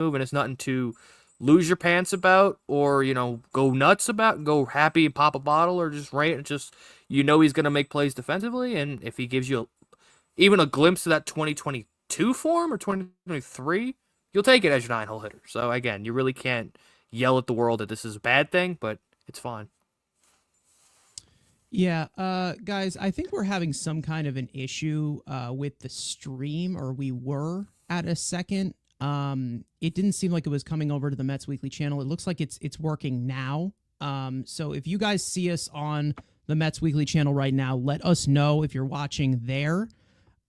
move, and it's nothing to lose your pants about or, go nuts about, go happy and pop a bottle or just right. Just, he's going to make plays defensively. And if he gives you even a glimpse of that 2022 form or 2023, you'll take it as your 9-hole hitter. So again, you really can't yell at the world that this is a bad thing, but it's fine. Yeah, guys, I think we're having some kind of an issue with the stream, or we were at a second. It didn't seem like it was coming over to the Mets Weekly channel. It looks like it's working now. So if you guys see us on the Mets Weekly channel right now, let us know if you're watching there.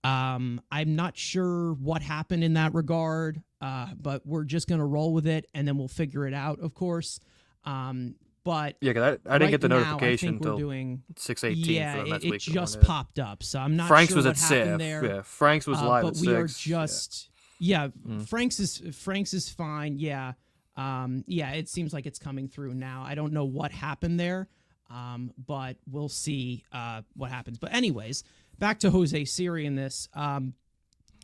I'm not sure what happened in that regard, but we're just gonna roll with it, and then we'll figure it out, of course. But yeah, because I didn't right get the now, notification I think we're until doing 6:18 yeah, for the Mets it Weekly just one. Yeah. popped up, so I'm not Frank's sure was what at happened 6. there. Yeah, Frank's was live But at we are 6. just Frank's is fine. Yeah, yeah, it seems like it's coming through now. I don't know what happened there, but we'll see what happens. But anyways, back to Jose Siri in this.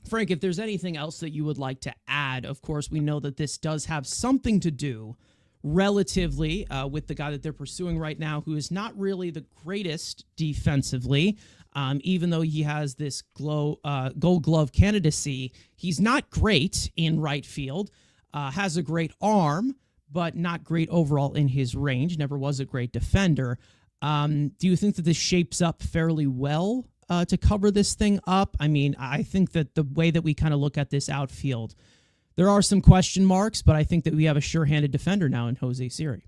Frank, if there's anything else that you would like to add, of course, we know that this does have something to do relatively with the guy that they're pursuing right now, who is not really the greatest defensively. Even though he has this Gold Glove candidacy, he's not great in right field, has a great arm, but not great overall in his range, never was a great defender. Do you think that this shapes up fairly well to cover this thing up? I mean, I think that the way that we kind of look at this outfield, there are some question marks, but I think that we have a sure-handed defender now in Jose Siri.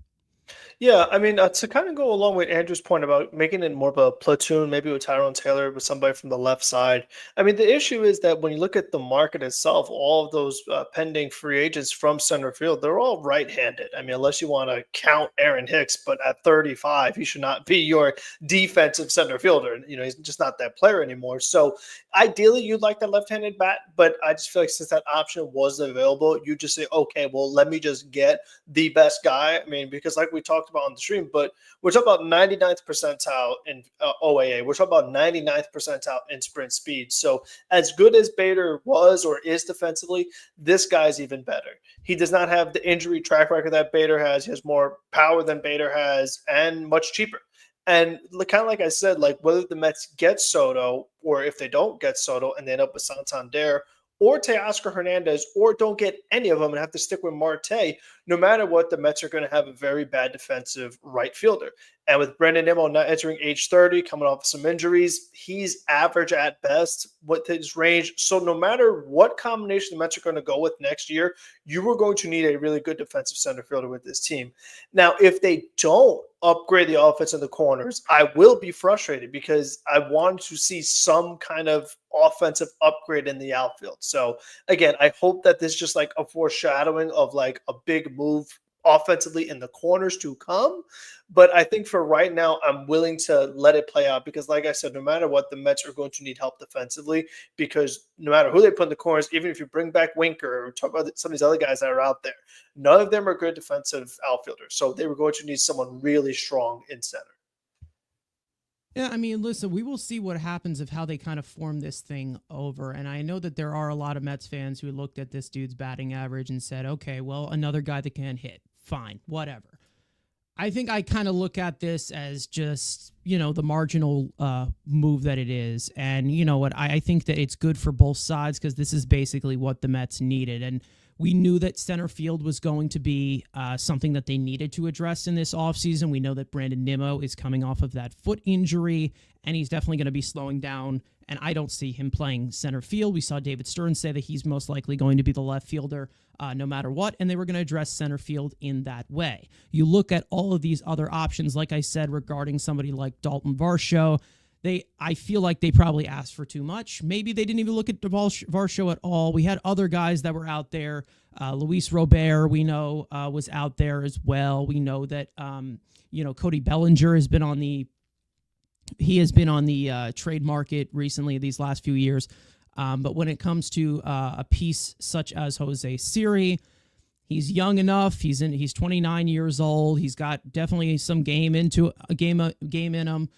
Yeah, I mean, to kind of go along with Andrew's point about making it more of a platoon, maybe with Tyrone Taylor, with somebody from the left side. I mean, the issue is that when you look at the market itself, all of those pending free agents from center field, they're all right-handed. I mean, unless you want to count Aaron Hicks, but at 35, he should not be your defensive center fielder. He's just not that player anymore. So ideally, you'd like that left-handed bat, but I just feel like since that option was available, you just say, okay, well, let me just get the best guy. I mean, because like we talked about on the stream, but we're talking about 99th percentile in OAA. We're talking about 99th percentile in sprint speed. So as good as Bader was or is defensively, this guy's even better. He does not have the injury track record that Bader has. He has more power than Bader has and much cheaper. And kind of like I said, like whether the Mets get Soto or if they don't get Soto and they end up with Santander or Teoscar Hernandez, or don't get any of them and have to stick with Marte, no matter what, the Mets are going to have a very bad defensive right fielder. And with Brandon Nimmo not entering age 30, coming off some injuries, he's average at best with his range. So no matter what combination the Mets are going to go with next year, you are going to need a really good defensive center fielder with this team. Now, if they don't upgrade the offense in the corners, I will be frustrated because I want to see some kind of offensive upgrade in the outfield. So again, I hope that this is just like a foreshadowing of like a big move offensively in the corners to come. But I think for right now, I'm willing to let it play out because, like I said, no matter what, the Mets are going to need help defensively because no matter who they put in the corners, even if you bring back Winker or talk about some of these other guys that are out there, none of them are good defensive outfielders. So they were going to need someone really strong in center. Yeah, I mean, listen, we will see what happens of how they kind of form this thing over. And I know that there are a lot of Mets fans who looked at this dude's batting average and said, okay, well, another guy that can hit. Fine, whatever. I think I kind of look at this as just, the marginal move that it is. And you know what? I think that it's good for both sides because this is basically what the Mets needed. And we knew that center field was going to be something that they needed to address in this offseason. We know that Brandon Nimmo is coming off of that foot injury, and he's definitely going to be slowing down, and I don't see him playing center field. We saw David Stern say that he's most likely going to be the left fielder no matter what, and they were going to address center field in that way. You look at all of these other options, like I said, regarding somebody like Dalton Varsho, I feel like they probably asked for too much. Maybe they didn't even look at Varsho at all. We had other guys that were out there. Luis Robert, we know, was out there as well. We know that, Cody Bellinger has been on the trade market recently these last few years. But when it comes to a piece such as Jose Siri, he's young enough. He's 29 years old. He's got definitely some game in him.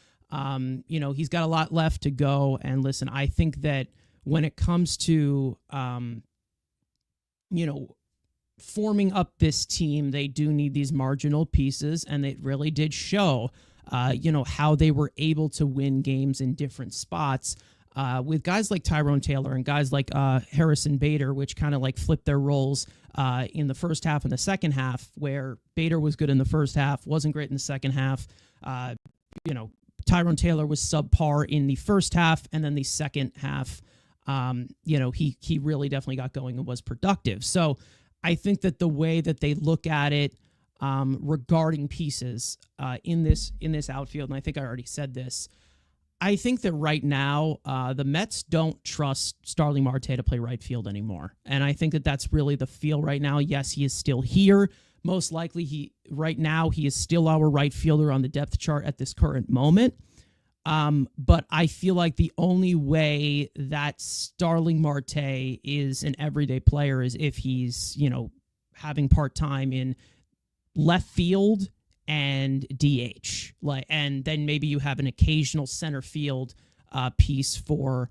He's got a lot left to go. And listen, I think that when it comes to, forming up this team, they do need these marginal pieces, and it really did show, how they were able to win games in different spots with guys like Tyrone Taylor and guys like Harrison Bader, which kind of like flipped their roles in the first half and the second half, where Bader was good in the first half, wasn't great in the second half. Tyrone Taylor was subpar in the first half, and then the second half, he really definitely got going and was productive. So I think that the way that they look at it regarding pieces in this outfield, and I think I already said this, I think that right now the Mets don't trust Starling Marte to play right field anymore, and I think that that's really the feel right now. Yes, he is still here. Most likely, right now he is still our right fielder on the depth chart at this current moment. But I feel like the only way that Starling Marte is an everyday player is if he's, having part-time in left field and DH. And then maybe you have an occasional center field piece for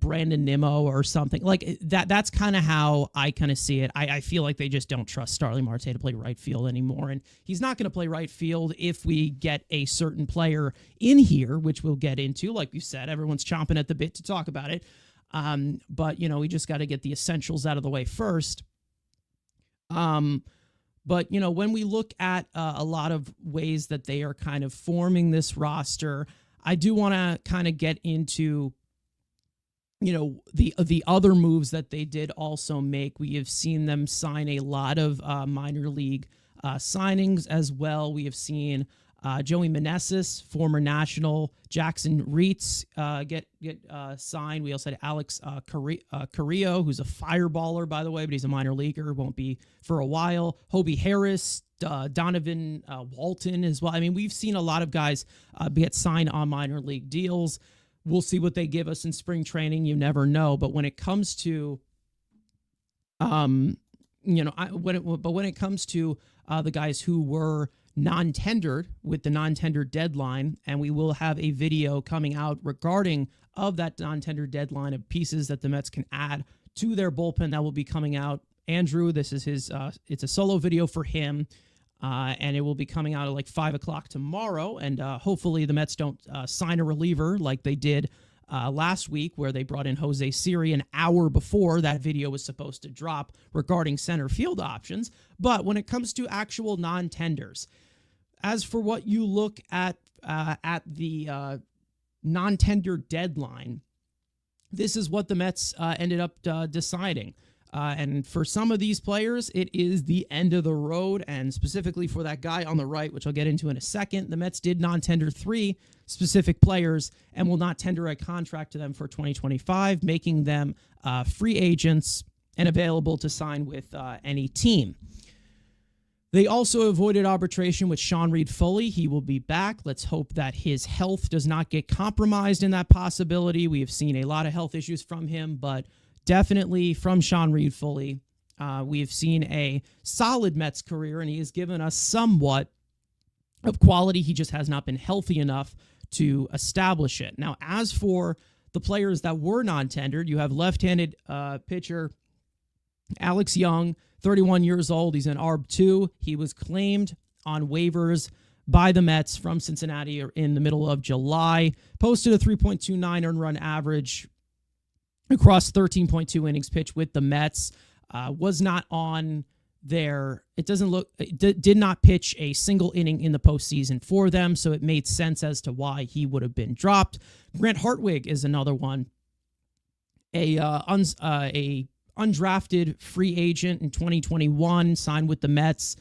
Brandon Nimmo or something like that. That's kind of how I kind of see it. I feel like they just don't trust Starling Marte to play right field anymore. And he's not going to play right field if we get a certain player in here, which we'll get into. Like you said, everyone's chomping at the bit to talk about it. But, we just got to get the essentials out of the way first. But, when we look at a lot of ways that they are kind of forming this roster, I do want to kind of get into the other moves that they did also make. We have seen them sign a lot of minor league signings as well. We have seen Joey Meneses, former National, Jackson Reitz get signed. We also had Alex Carrillo, who's a fireballer, by the way, but he's a minor leaguer, won't be for a while. Hobie Harris, Donovan Walton as well. I mean, we've seen a lot of guys get signed on minor league deals. We'll see what they give us in spring training. You never know. But when it comes to, when it comes to the guys who were non-tendered with the non-tendered deadline, and we will have a video coming out regarding of that non-tendered deadline of pieces that the Mets can add to their bullpen that will be coming out. Andrew, this is his, it's a solo video for him. And it will be coming out at like 5 o'clock tomorrow. And hopefully the Mets don't sign a reliever like they did last week, where they brought in Jose Siri an hour before that video was supposed to drop regarding center field options. But when it comes to actual non-tenders, as for what you look at the non-tender deadline, this is what the Mets ended up deciding. And for some of these players, it is the end of the road. And specifically for that guy on the right, which I'll get into in a second, the Mets did non-tender 3 specific players and will not tender a contract to them for 2025, making them free agents and available to sign with any team. They also avoided arbitration with Sean Reed-Foley. He will be back. Let's hope that his health does not get compromised in that possibility. We have seen a lot of health issues from him, but definitely from Sean Reed-Foley, we have seen a solid Mets career, and he has given us somewhat of quality. He just has not been healthy enough to establish it. Now, as for the players that were non-tendered, you have left-handed pitcher Alex Young, 31 years old. He's an ARB2. He was claimed on waivers by the Mets from Cincinnati in the middle of July. Posted a 3.29 earned run average across 13.2 innings pitched with the Mets. Was not on their, did not pitch a single inning in the postseason for them, so it made sense as to why he would have been dropped. Grant Hartwig is another one. A undrafted free agent in 2021, signed with the Mets,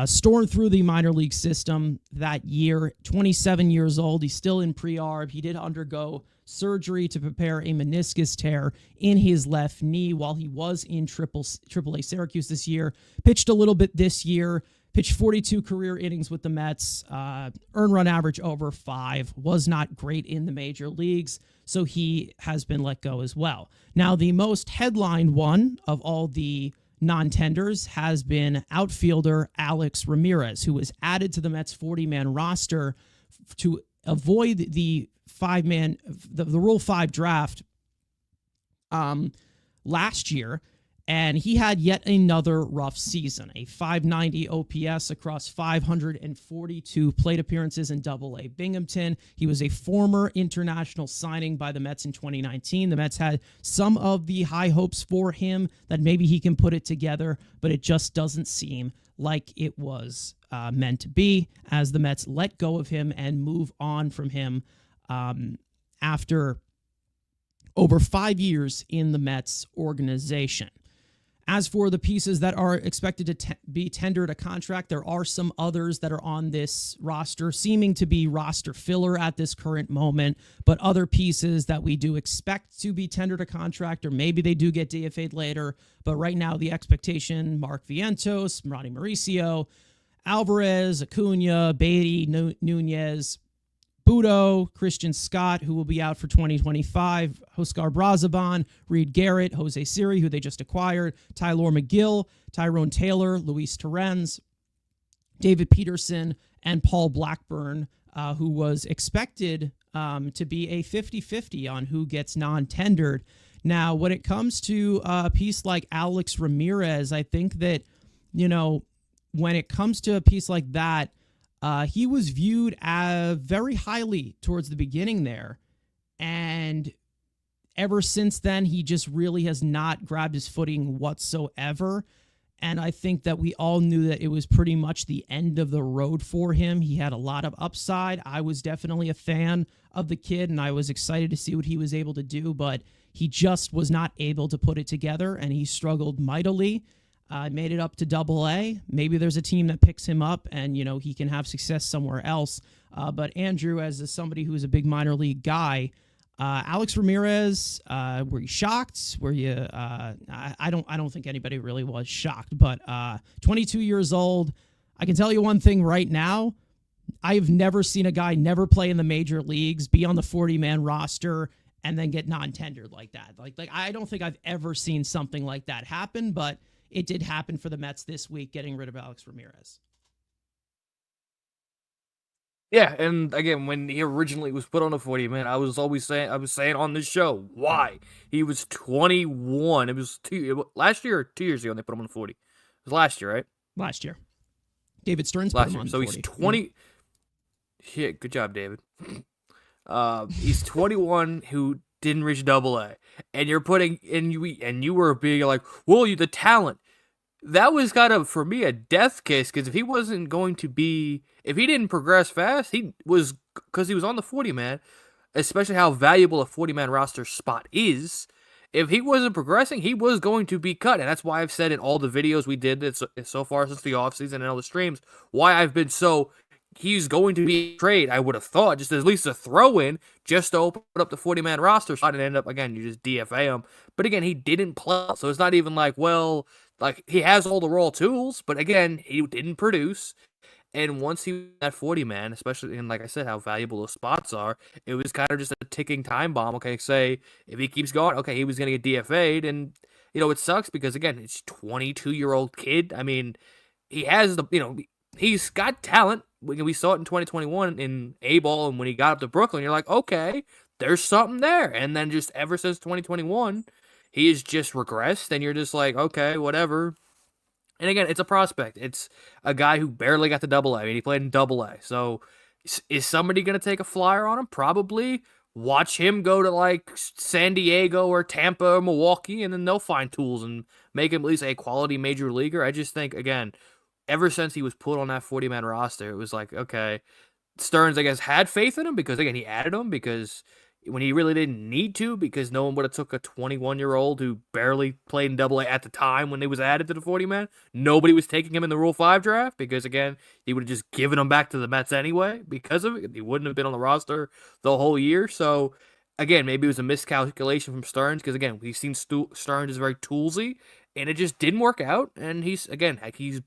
stormed through the minor league system that year, 27 years old. He's still in pre-arb. He did undergo surgery to prepare a meniscus tear in his left knee while he was in AAA Syracuse this year. Pitched a little bit this year, pitched 42 career innings with the Mets, earned run average over 5, was not great in the major leagues, so he has been let go as well. Now, the most headlined one of all the non-tenders has been outfielder Alex Ramirez, who was added to the Mets 40-man roster to avoid the the Rule 5 draft last year. And he had yet another rough season, a 590 OPS across 542 plate appearances in Double-A Binghamton. He was a former international signing by the Mets in 2019. The Mets had some of the high hopes for him that maybe he can put it together, but it just doesn't seem like it was meant to be, as the Mets let go of him and move on from him after over 5 years in the Mets organization. As for the pieces that are expected to be tendered a contract, there are some others that are on this roster, seeming to be roster filler at this current moment, but other pieces that we do expect to be tendered a contract, or maybe they do get DFA'd later. But right now, the expectation, Mark Vientos, Ronnie Mauricio, Alvarez, Acuna, Beatty, Nunez, Budo, Christian Scott, who will be out for 2025, Oscar Brazaban, Reed Garrett, Jose Siri, who they just acquired, Tyler McGill, Tyrone Taylor, Luis Torrens, David Peterson, and Paul Blackburn, who was expected to be a 50-50 on who gets non-tendered. Now, when it comes to a piece like Alex Ramirez, I think that, when it comes to a piece like that, he was viewed very highly towards the beginning there. And ever since then, he just really has not grabbed his footing whatsoever. And I think that we all knew that it was pretty much the end of the road for him. He had a lot of upside. I was definitely a fan of the kid, and I was excited to see what he was able to do, but he just was not able to put it together, and he struggled mightily. Made it up to Double-A. Maybe there's a team that picks him up and, he can have success somewhere else. But Andrew, as somebody who's a big minor league guy, Alex Ramirez, were you shocked? Were you? I don't think anybody really was shocked. But 22 years old. I can tell you one thing right now. I've never seen a guy never play in the major leagues, be on the 40-man roster, and then get non-tendered like that. Like I don't think I've ever seen something like that happen. But it did happen for the Mets this week, getting rid of Alex Ramirez. Yeah, and again, when he originally was put on the 40-man, I was saying on this show, why? He was 21. It was last year or 2 years ago when they put him on the 40. It was last year, right? Last year. David Stearns put him on the 40. So he's 20. Yeah. Shit, good job, David. He's 21 who didn't reach Double-A, and you're putting and you were being like, well, the talent. That was kind of, for me, a death case, because if he didn't progress fast, because he was on the 40-man, especially how valuable a 40-man roster spot is. If he wasn't progressing, he was going to be cut, and that's why I've said in all the videos we did so far since the offseason and all the streams, why I've been so. He's going to be a trade, I would have thought, just at least a throw-in, just to open up the 40-man roster spot and end up, again, you just DFA him. But again, he didn't play, so it's not even like, he has all the raw tools, but again, he didn't produce. And once he was at 40-man, especially, and like I said, how valuable those spots are, it was kind of just a ticking time bomb. Okay, say, if he keeps going, okay, he was going to get DFA'd, and, it sucks because, again, it's a 22-year-old kid. I mean, he has he's got talent. We saw it in 2021 in A-ball, and when he got up to Brooklyn, you're like, okay, there's something there. And then just ever since 2021, he has just regressed, and you're just like, okay, whatever. And again, it's a prospect. It's a guy who barely got to Double-A. I mean, he played in Double-A. So is somebody going to take a flyer on him? Probably. Watch him go to San Diego or Tampa or Milwaukee, and then they'll find tools and make him at least a quality major leaguer. I just think, again, ever since he was put on that 40-man roster, it was like, okay, Stearns, I guess, had faith in him because, again, he added him because when he really didn't need to, because no one would have took a 21-year-old who barely played in Double-A at the time when he was added to the 40-man. Nobody was taking him in the Rule 5 draft because, again, he would have just given him back to the Mets anyway because of it. He wouldn't have been on the roster the whole year. So, again, maybe it was a miscalculation from Stearns because, again, we've seen Stearns is very toolsy. And it just didn't work out, and he's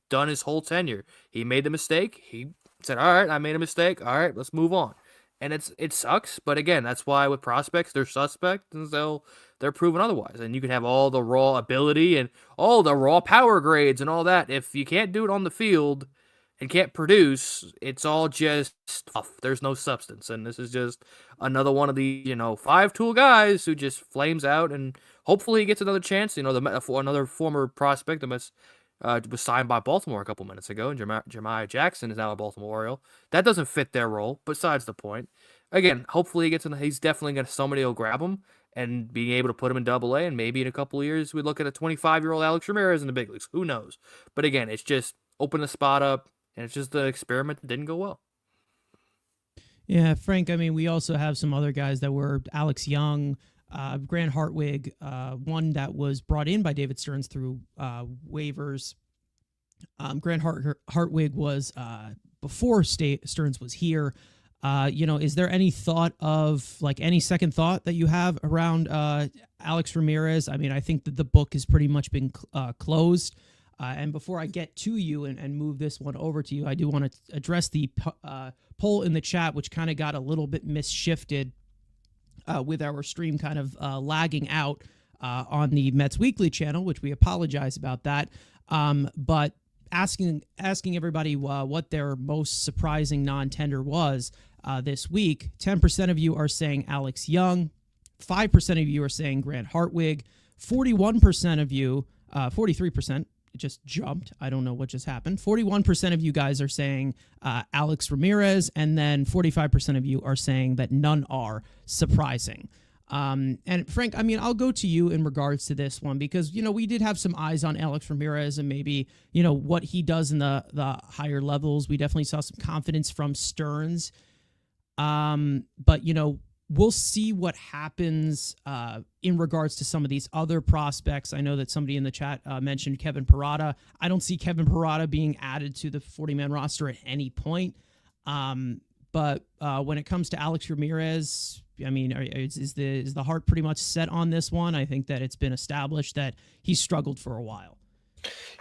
done his whole tenure. He made the mistake. He said, all right, I made a mistake. All right, let's move on. And it sucks, but again, that's why with prospects, they're suspect, and they're proven otherwise. And you can have all the raw ability and all the raw power grades and all that. If you can't do it on the field, and can't produce, it's all just fluff. There's no substance. And this is just another one of the, 5-tool guys who just flames out, and hopefully he gets another chance. Another former prospect that was signed by Baltimore a couple minutes ago, and Jeremiah Jackson is now a Baltimore Oriole. That doesn't fit their role, besides the point. Again, hopefully he's definitely going to, somebody will grab him and being able to put him in Double A, and maybe in a couple of years we look at a 25-year-old Alex Ramirez in the big leagues. Who knows? But again, it's just open the spot up, and it's just the experiment that didn't go well. Yeah, Frank, I mean, we also have some other guys that were Alex Young, Grant Hartwig, one that was brought in by David Stearns through waivers. Grant Hartwig was before Stearns was here. Is there any thought of, like, any second thought that you have around Alex Ramirez? I mean, I think that the book has pretty much been closed. And before I get to you and move this one over to you, I do want to address the poll in the chat, which kind of got a little bit misshifted with our stream kind of lagging out on the Mets Weekly channel, which we apologize about that. But asking everybody what their most surprising non-tender was this week, 10% of you are saying Alex Young, 5% of you are saying Grant Hartwig, 41% of you, 43%, it just jumped. I don't know what just happened. 41% of you guys are saying Alex Ramirez, and then 45% of you are saying that none are surprising. And Frank, I mean, I'll go to you in regards to this one because, we did have some eyes on Alex Ramirez and maybe, what he does in the higher levels. We definitely saw some confidence from Stearns. But, we'll see what happens in regards to some of these other prospects. I know that somebody in the chat mentioned Kevin Parada. I don't see Kevin Parada being added to the 40-man roster at any point. But when it comes to Alex Ramirez, I mean, is the heart pretty much set on this one? I think that it's been established that he's struggled for a while.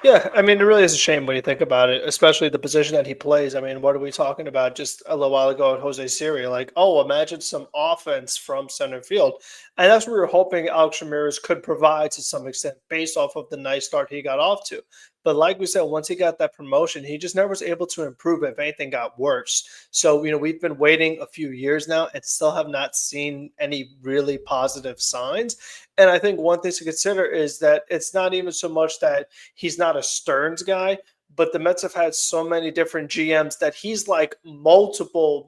Yeah, I mean, it really is a shame when you think about it, especially the position that he plays. I mean, what are we talking about just a little while ago at Jose Siri? Like, oh, imagine some offense from center field. And that's what we were hoping Alex Ramirez could provide to some extent based off of the nice start he got off to. But like we said, once he got that promotion, he just never was able to improve. If anything, got worse. So, we've been waiting a few years now and still have not seen any really positive signs. And I think one thing to consider is that it's not even so much that he's not a Stearns guy, but the Mets have had so many different GMs that he's like multiple,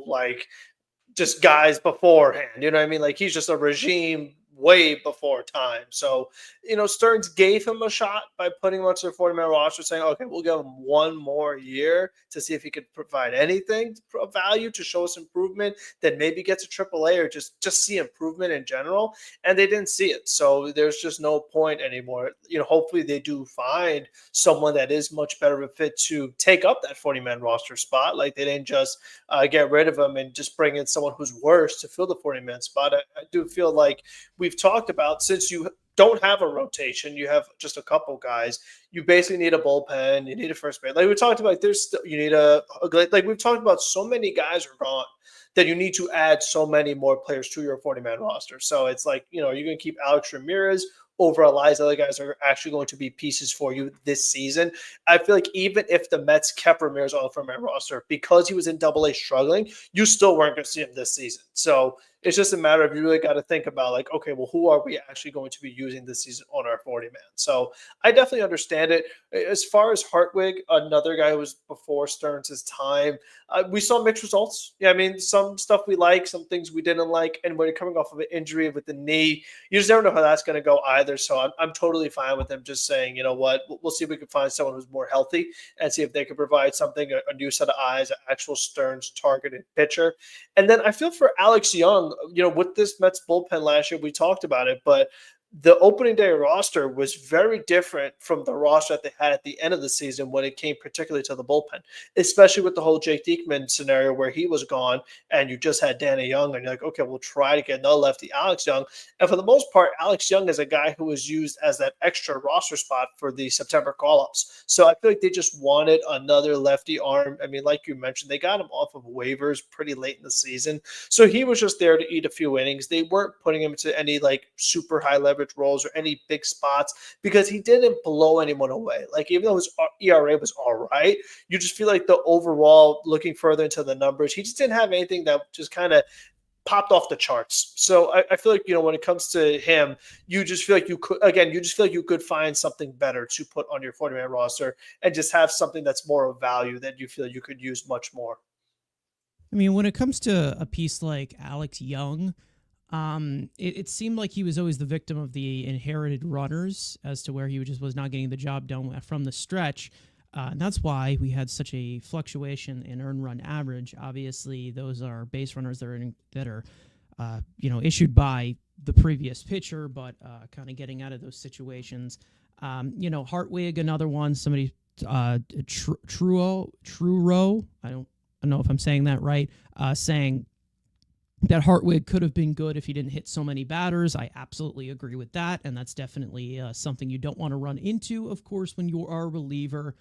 like just guys beforehand. You know what I mean? Like he's just a regime way before time. So, Stearns gave him a shot by putting him onto the 40-man roster, saying, okay, we'll give him one more year to see if he could provide anything of value to show us improvement, then maybe get to AAA or just see improvement in general. And they didn't see it. So there's just no point anymore. Hopefully they do find someone that is much better of a fit to take up that 40-man roster spot. Like they didn't just get rid of him and just bring in someone who's worse to fill the 40-man spot. I do feel like we've talked about, since you don't have a rotation, you have just a couple guys, you basically need a bullpen, you need a first base. Like we talked about, you need like we've talked about, so many guys are gone that you need to add so many more players to your 40-man roster. So it's like, you're going to keep Alex Ramirez over a lot of other guys are actually going to be pieces for you this season. I feel like even if the Mets kept Ramirez on the 40-man roster, because he was in Double A struggling, you still weren't going to see him this season. So it's just a matter of, you really got to think about like, okay, well, who are we actually going to be using this season on our 40-man? So I definitely understand it. As far as Hartwig, another guy who was before Stearns' time, we saw mixed results. Yeah, I mean, some stuff we like, some things we didn't like. And when you're coming off of an injury with the knee, you just never know how that's going to go either. So I'm totally fine with them just saying, you know what, we'll see if we can find someone who's more healthy and see if they can provide something, a new set of eyes, an actual Stearns targeted pitcher. And then I feel for Alex Young, with this Mets bullpen last year, we talked about it, but the opening day roster was very different from the roster that they had at the end of the season when it came particularly to the bullpen, especially with the whole Jake Diekman scenario where he was gone and you just had Danny Young and you're like, okay, we'll try to get another lefty, Alex Young. And for the most part, Alex Young is a guy who was used as that extra roster spot for the September call-ups. So I feel like they just wanted another lefty arm. I mean, like you mentioned, they got him off of waivers pretty late in the season. So he was just there to eat a few innings. They weren't putting him into any like super high leverage garbage roles or any big spots because he didn't blow anyone away. Like, even though his ERA was all right, you just feel like the overall, looking further into the numbers, he just didn't have anything that just kind of popped off the charts. So I feel like, when it comes to him, you just feel like you could find something better to put on your 40-man roster and just have something that's more of value that you feel you could use much more. I mean, when it comes to a piece like Alex Young, it seemed like he was always the victim of the inherited runners as to where he just was not getting the job done from the stretch. And that's why we had such a fluctuation in earned run average. Obviously, those are base runners that are issued by the previous pitcher, but kind of getting out of those situations. Hartwig, another one. Somebody, Truro. I don't know if I'm saying that right. Saying that Hartwig could have been good if he didn't hit so many batters. I absolutely agree with that, and that's definitely something you don't want to run into, of course, when you are a reliever.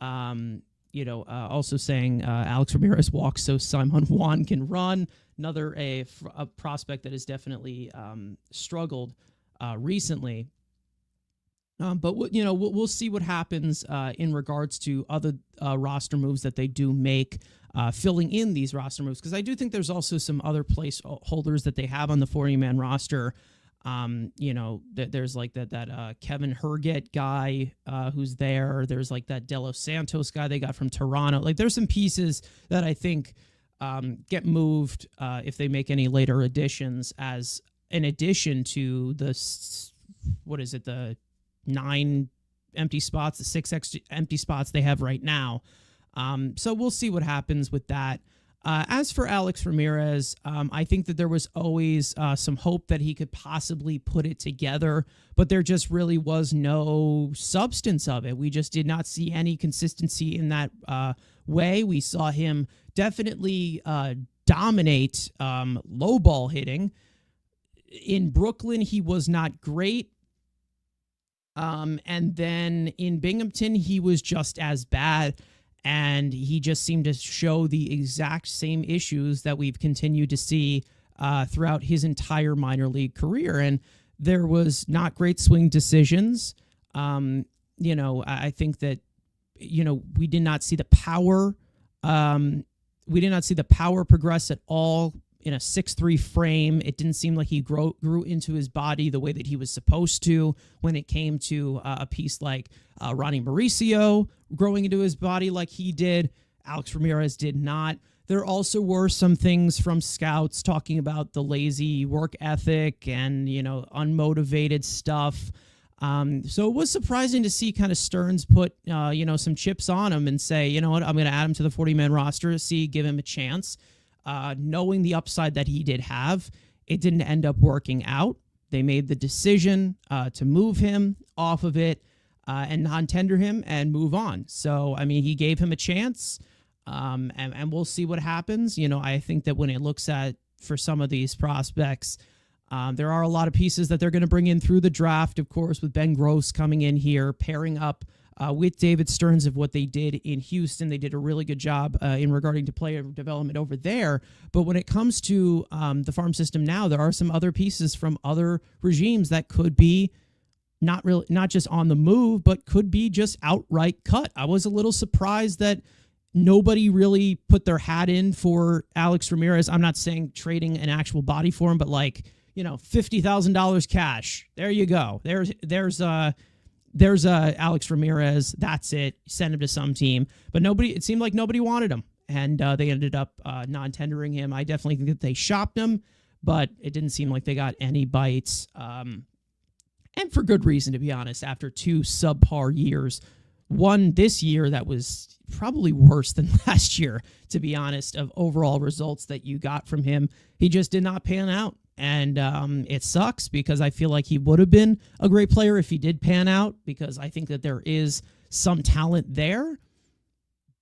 Also saying Alex Ramirez walks so Simon Juan can run. Another a prospect that has definitely struggled recently. But we'll see what happens in regards to other roster moves that they do make, filling in these roster moves, because I do think there's also some other placeholders that they have on the 40-man roster. There's like that Kevin Herget guy who's there. There's like that De Los Santos guy they got from Toronto. Like, there's some pieces that I think get moved if they make any later additions, as an addition to the 9 empty spots, the 6 extra empty spots they have right now. So we'll see what happens with that. As for Alex Ramirez, I think that there was always some hope that he could possibly put it together, but there just really was no substance of it. We just did not see any consistency in that way. We saw him definitely dominate low ball hitting. In Brooklyn, he was not great. And then in Binghamton, he was just as bad. And he just seemed to show the exact same issues that we've continued to see throughout his entire minor league career. And there was not great swing decisions. I think that, we did not see the power. We did not see the power progress at all in a 6'3" frame. It didn't seem like he grew into his body the way that he was supposed to when it came to a piece like Ronnie Mauricio growing into his body like he did. Alex Ramirez did not. There also were some things from scouts talking about the lazy work ethic and, unmotivated stuff. So it was surprising to see kind of Stearns put, some chips on him and say, you know what, I'm going to add him to the 40-man roster to give him a chance. Knowing the upside that he did have, it didn't end up working out. They made the decision to move him off of it and non-tender him and move on. So, I mean, he gave him a chance, and we'll see what happens. I think that when it looks at for some of these prospects, there are a lot of pieces that they're going to bring in through the draft, of course, with Ben Gross coming in here, pairing up with David Stearns of what they did in Houston. They did a really good job in regarding to player development over there. But when it comes to the farm system now, there are some other pieces from other regimes that could be not just on the move, but could be just outright cut. I was a little surprised that nobody really put their hat in for Alex Ramirez. I'm not saying trading an actual body for him, but $50,000 cash. There you go. There's Alex Ramirez. That's it. Send him to some team. But it seemed like nobody wanted him, and they ended up non-tendering him. I definitely think that they shopped him, but it didn't seem like they got any bites. And for good reason, to be honest, after 2 subpar years. One this year that was probably worse than last year, to be honest, of overall results that you got from him. He just did not pan out. And it sucks because I feel like he would have been a great player if he did pan out, because I think that there is some talent there,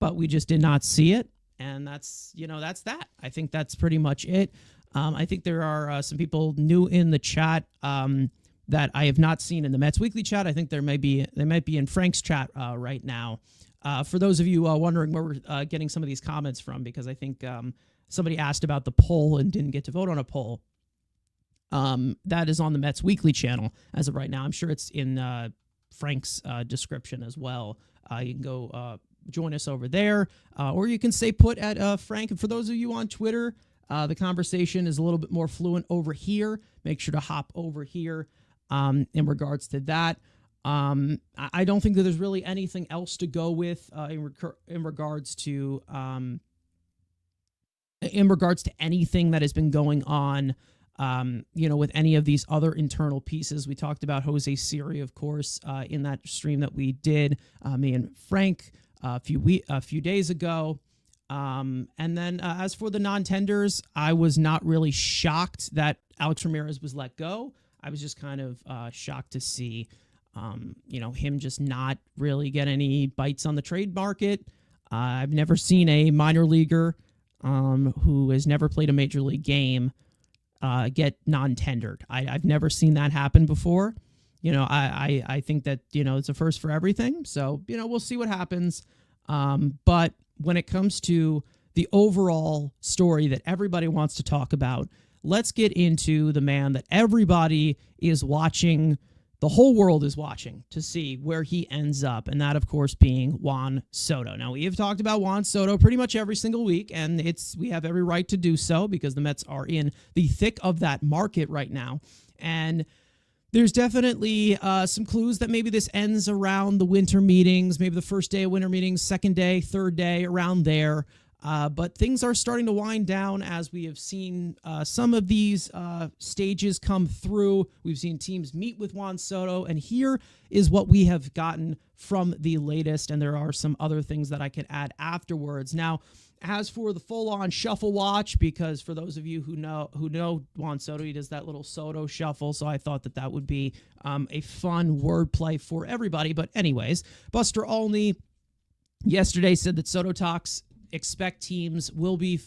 but we just did not see it. And that's that. I think that's pretty much it. I think there are some people new in the chat that I have not seen in the Mets Weekly chat. I think they might be in Frank's chat right now. For those of you wondering where we're getting some of these comments from, because I think somebody asked about the poll and didn't get to vote on a poll. That is on the Mets Weekly channel as of right now. I'm sure it's in Frank's description as well. You can go join us over there, or you can stay put at Frank. And for those of you on Twitter, the conversation is a little bit more fluent over here. Make sure to hop over here in regards to that. I don't think that there's really anything else to go with in regards to anything that has been going on. With any of these other internal pieces. We talked about Jose Siri, of course, in that stream that we did, me and Frank a few days ago. And then as for the non-tenders, I was not really shocked that Alex Ramirez was let go. I was just kind of shocked to see, him just not really get any bites on the trade market. I've never seen a minor leaguer who has never played a major league game get non-tendered. I've never seen that happen before. I think that, it's a first for everything. So, we'll see what happens. But when it comes to the overall story that everybody wants to talk about, let's get into the man that everybody is watching. The whole world is watching to see where he ends up, and that, of course, being Juan Soto. Now, we have talked about Juan Soto pretty much every single week, and we have every right to do so because the Mets are in the thick of that market right now. And there's definitely some clues that maybe this ends around the winter meetings, maybe the first day of winter meetings, second day, third day, around there. But things are starting to wind down as we have seen some of these stages come through. We've seen teams meet with Juan Soto, and here is what we have gotten from the latest, and there are some other things that I can add afterwards. Now, as for the full-on shuffle watch, because for those of you who know Juan Soto, he does that little Soto shuffle, so I thought that would be a fun wordplay for everybody. But anyways, Buster Olney yesterday said that Soto talks expect teams will be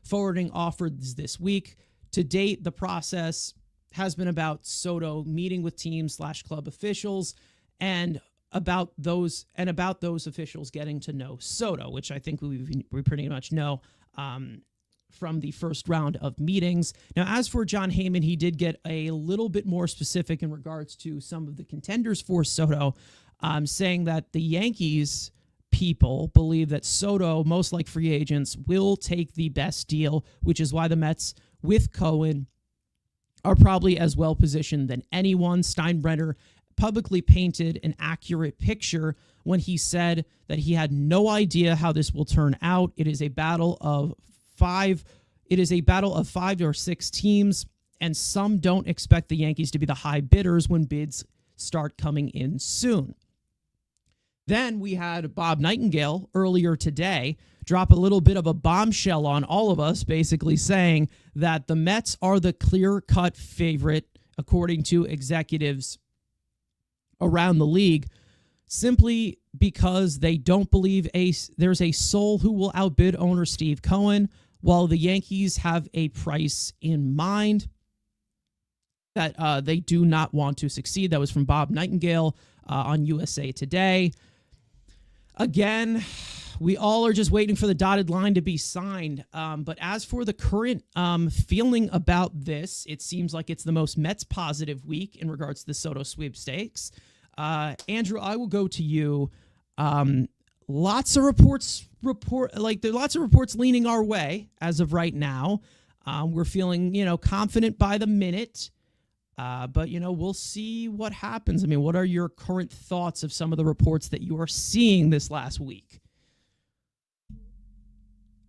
forwarding offers this week. To date, the process has been about Soto meeting with teams / club officials and about those officials getting to know Soto, which I think we pretty much know from the first round of meetings. Now, as for John Heyman, he did get a little bit more specific in regards to some of the contenders for Soto, saying that the Yankees people believe that Soto, most like free agents, will take the best deal, which is why the Mets with Cohen are probably as well positioned than anyone. Steinbrenner publicly painted an accurate picture when he said that he had no idea how this will turn out. It is a battle of five or six teams, and some don't expect the Yankees to be the high bidders when bids start coming in soon. Then we had Bob Nightingale earlier today drop a little bit of a bombshell on all of us, basically saying that the Mets are the clear-cut favorite, according to executives around the league, simply because they don't believe there's a soul who will outbid owner Steve Cohen, while the Yankees have a price in mind that they do not want to succeed. That was from Bob Nightingale on USA Today. Again, we all are just waiting for the dotted line to be signed. But as for the current feeling about this, it seems like it's the most Mets positive week in regards to the Soto sweepstakes. Andrew, I will go to you. Lots of reports leaning our way as of right now. We're feeling, confident by the minute. But, we'll see what happens. I mean, what are your current thoughts of some of the reports that you are seeing this last week?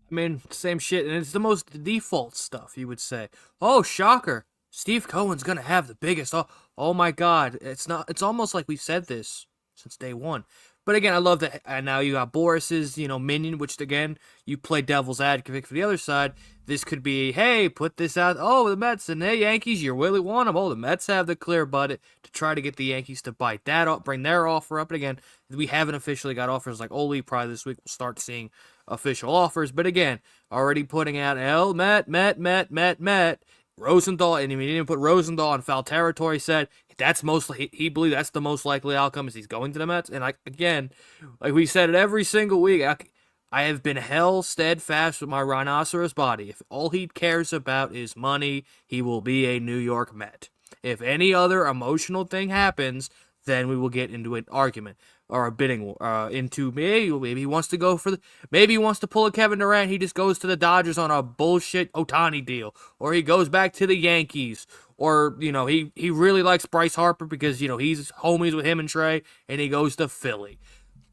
I mean, same shit, and it's the most default stuff, you would say. Oh, shocker. Steve Cohen's going to have the biggest. Oh my God. It's almost like we've said this since day one. But again, I love that. And now you got Boris's, minion, which again, you play devil's advocate for the other side. This could be, hey, put this out. Oh, the Mets and the Yankees, you really want them. Oh, the Mets have the clear budget to try to get the Yankees to bite that up, bring their offer up. And again, we haven't officially got offers like Oli. Probably this week we'll start seeing official offers. But again, already putting out Met. Rosenthal, and he didn't even put Rosenthal in foul territory, said that's he believed that's the most likely outcome is he's going to the Mets. And again, like we said it every single week, I have been hell steadfast with my rhinoceros body. If all he cares about is money, he will be a New York Met. If any other emotional thing happens, then we will get into an argument or a bidding war. Into maybe he wants to go maybe he wants to pull a Kevin Durant. He just goes to the Dodgers on a bullshit Otani deal, or he goes back to the Yankees, or he really likes Bryce Harper because he's homies with him and Trey, and he goes to Philly.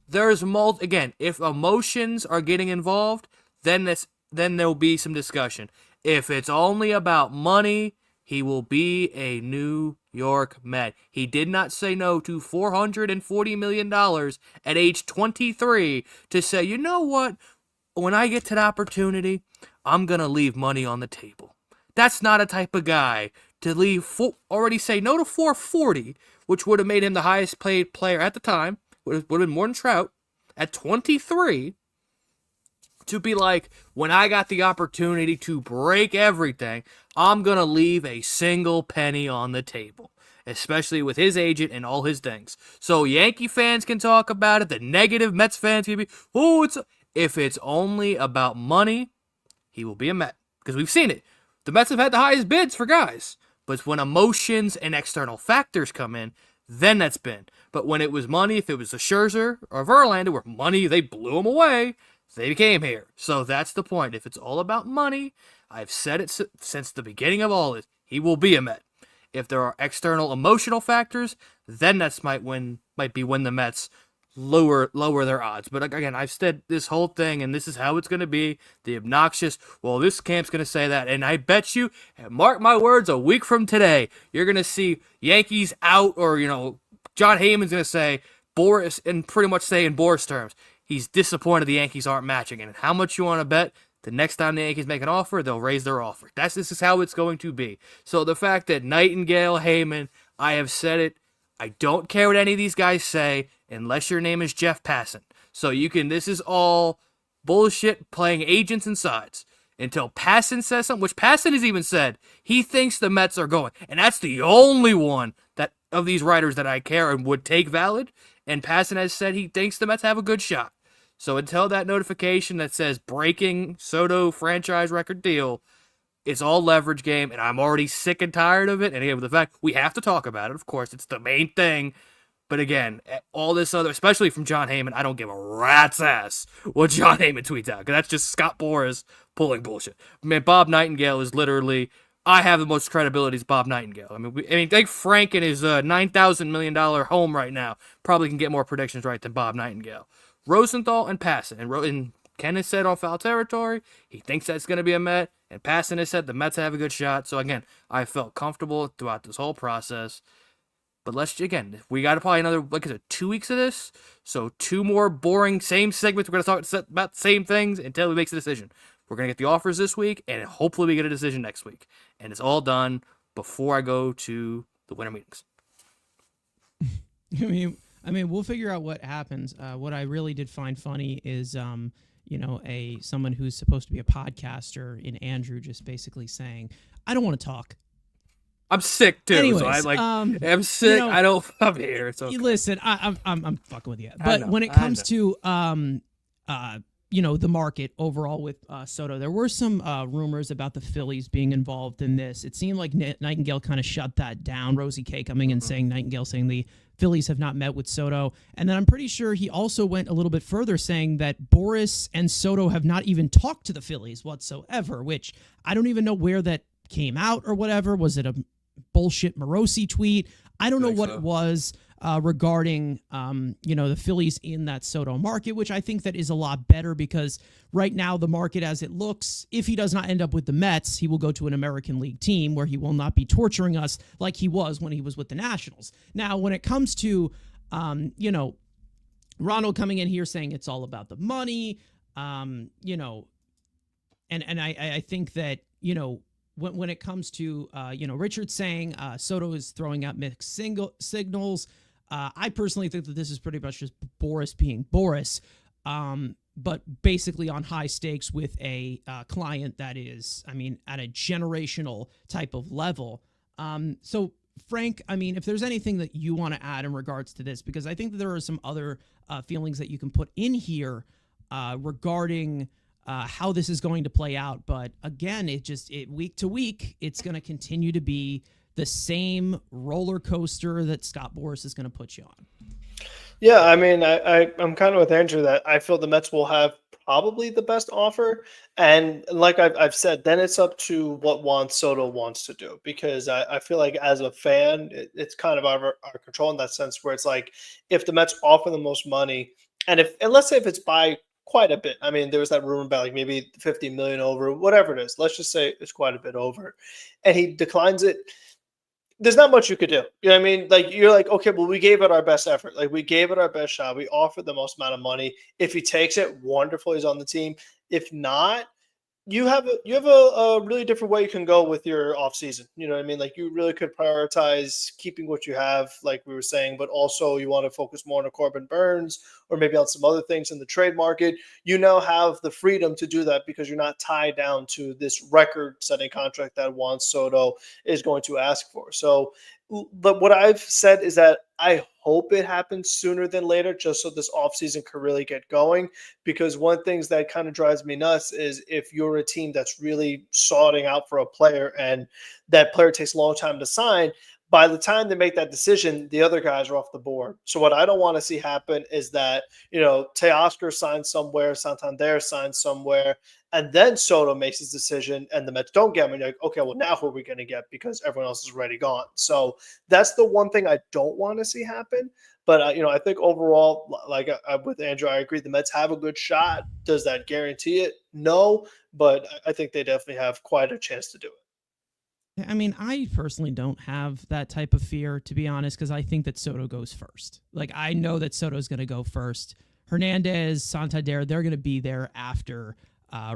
There's again, if emotions are getting involved, then there'll be some discussion. If it's only about money, he will be a New York Met. He did not say no to $440 million at age 23 to say, you know what? When I get to the opportunity, I'm going to leave money on the table. That's not a type of guy to already say no to 440, which would have made him the highest paid player at the time, would have been more than Trout, at 23, to be like, when I got the opportunity to break everything, I'm going to leave a single penny on the table, especially with his agent and all his things. So Yankee fans can talk about it. The negative Mets fans can be, if it's only about money, he will be a Met. Because we've seen it. The Mets have had the highest bids for guys. But when emotions and external factors come in, then that's been. But when it was money, if it was a Scherzer or Verlander, where money, they blew him away, they came here. So that's the point. If it's all about money, I've said it since the beginning of all this, he will be a Met. If there are external emotional factors, then might be when the Mets lower their odds. But again, I've said this whole thing, and this is how it's going to be. The obnoxious, well, this camp's going to say that, and I bet you, mark my words, a week from today, you're going to see Yankees out, or, John Heyman's going to say, Boris, and pretty much say in Boris terms, he's disappointed the Yankees aren't matching. And how much you want to bet? The next time the Yankees make an offer, they'll raise their offer. This is how it's going to be. So the fact that Nightingale, Heyman, I have said it, I don't care what any of these guys say unless your name is Jeff Passan. So this is all bullshit playing agents and sides. Until Passan says something, which Passan has even said, he thinks the Mets are going. And that's the only one that of these writers that I care and would take valid. And Passan has said he thinks the Mets have a good shot. So until that notification that says breaking Soto franchise record deal, it's all leverage game, and I'm already sick and tired of it. And again, with the fact we have to talk about it, of course, it's the main thing. But again, all this other, especially from John Heyman, I don't give a rat's ass what John Heyman tweets out, because that's just Scott Boras pulling bullshit. I mean, Bob Nightingale is literally, I have the most credibility as Bob Nightingale. I mean, I think Frank in his $9,000 million home right now probably can get more predictions right than Bob Nightingale. Rosenthal and Passan, and Ken has said on Foul Territory, he thinks that's going to be a Met, and Passan has said the Mets have a good shot. So again, I felt comfortable throughout this whole process. But we got probably another, 2 weeks of this. So 2 more boring same segments. We're going to talk about the same things until he makes a decision. We're going to get the offers this week, and hopefully we get a decision next week. And it's all done before I go to the winter meetings. I mean, we'll figure out what happens. What I really did find funny is, someone who's supposed to be a podcaster in Andrew just basically saying, "I don't want to talk." I'm sick too. Anyways, so I'm sick. I'm here. So okay. Listen, I'm fucking with you. But when it comes to the market overall with Soto, there were some rumors about the Phillies being involved in this. It seemed like Nightingale kind of shut that down. Rosie K coming and saying the Phillies have not met with Soto. And then I'm pretty sure he also went a little bit further, saying that Boris and Soto have not even talked to the Phillies whatsoever, which I don't even know where that came out or whatever. Was it a bullshit Morosi tweet? I don't know what it was regarding, the Phillies in that Soto market, which I think that is a lot better, because right now the market as it looks, if he does not end up with the Mets, he will go to an American League team where he will not be torturing us like he was when he was with the Nationals. Now, when it comes to, Ronald coming in here saying it's all about the money, and I think that, when it comes to, Richard saying Soto is throwing out mixed signals, I personally think that this is pretty much just Boris being Boris, but basically on high stakes with a client that is, at a generational type of level. So, Frank, if there's anything that you want to add in regards to this, because I think that there are some other feelings that you can put in here regarding how this is going to play out. But again, week to week, it's going to continue to be the same roller coaster that Scott Boras is going to put you on. Yeah, I mean, I'm kind of with Andrew that I feel the Mets will have probably the best offer, and like I've said, then it's up to what Juan Soto wants to do because I feel like as a fan, it's kind of our control in that sense where it's like if the Mets offer the most money, and let's say if it's by quite a bit, I mean, there was that rumor about like maybe 50 million over, whatever it is. Let's just say it's quite a bit over, and he declines it. There's not much you could do. You know what I mean? Like you're like, okay, well, we gave it our best effort. Like we gave it our best shot. We offered the most amount of money. If he takes it, wonderful, he's on the team. If not, you have a really different way you can go with your off season. You know what I mean? Like you really could prioritize keeping what you have, like we were saying, but also you want to focus more on a Corbin Burns or maybe on some other things in the trade market. You now have the freedom to do that because you're not tied down to this record-setting contract that Juan Soto is going to ask for. So, but what I've said is that I hope it happens sooner than later, just so this offseason can really get going. Because one thing that kind of drives me nuts is if you're a team that's really sorting out for a player and that player takes a long time to sign, by the time they make that decision, the other guys are off the board. So what I don't want to see happen is that, Teoscar signs somewhere, Santander signs somewhere, and then Soto makes his decision and the Mets don't get him. And you're like, okay, well, now who are we going to get because everyone else is already gone. So that's the one thing I don't want to see happen. But, I think overall, like with Andrew, I agree the Mets have a good shot. Does that guarantee it? No, but I think they definitely have quite a chance to do it. I mean, I personally don't have that type of fear, to be honest, because I think that Soto goes first. Like, I know that Soto's going to go first. Hernandez, Santander, they're going to be there after.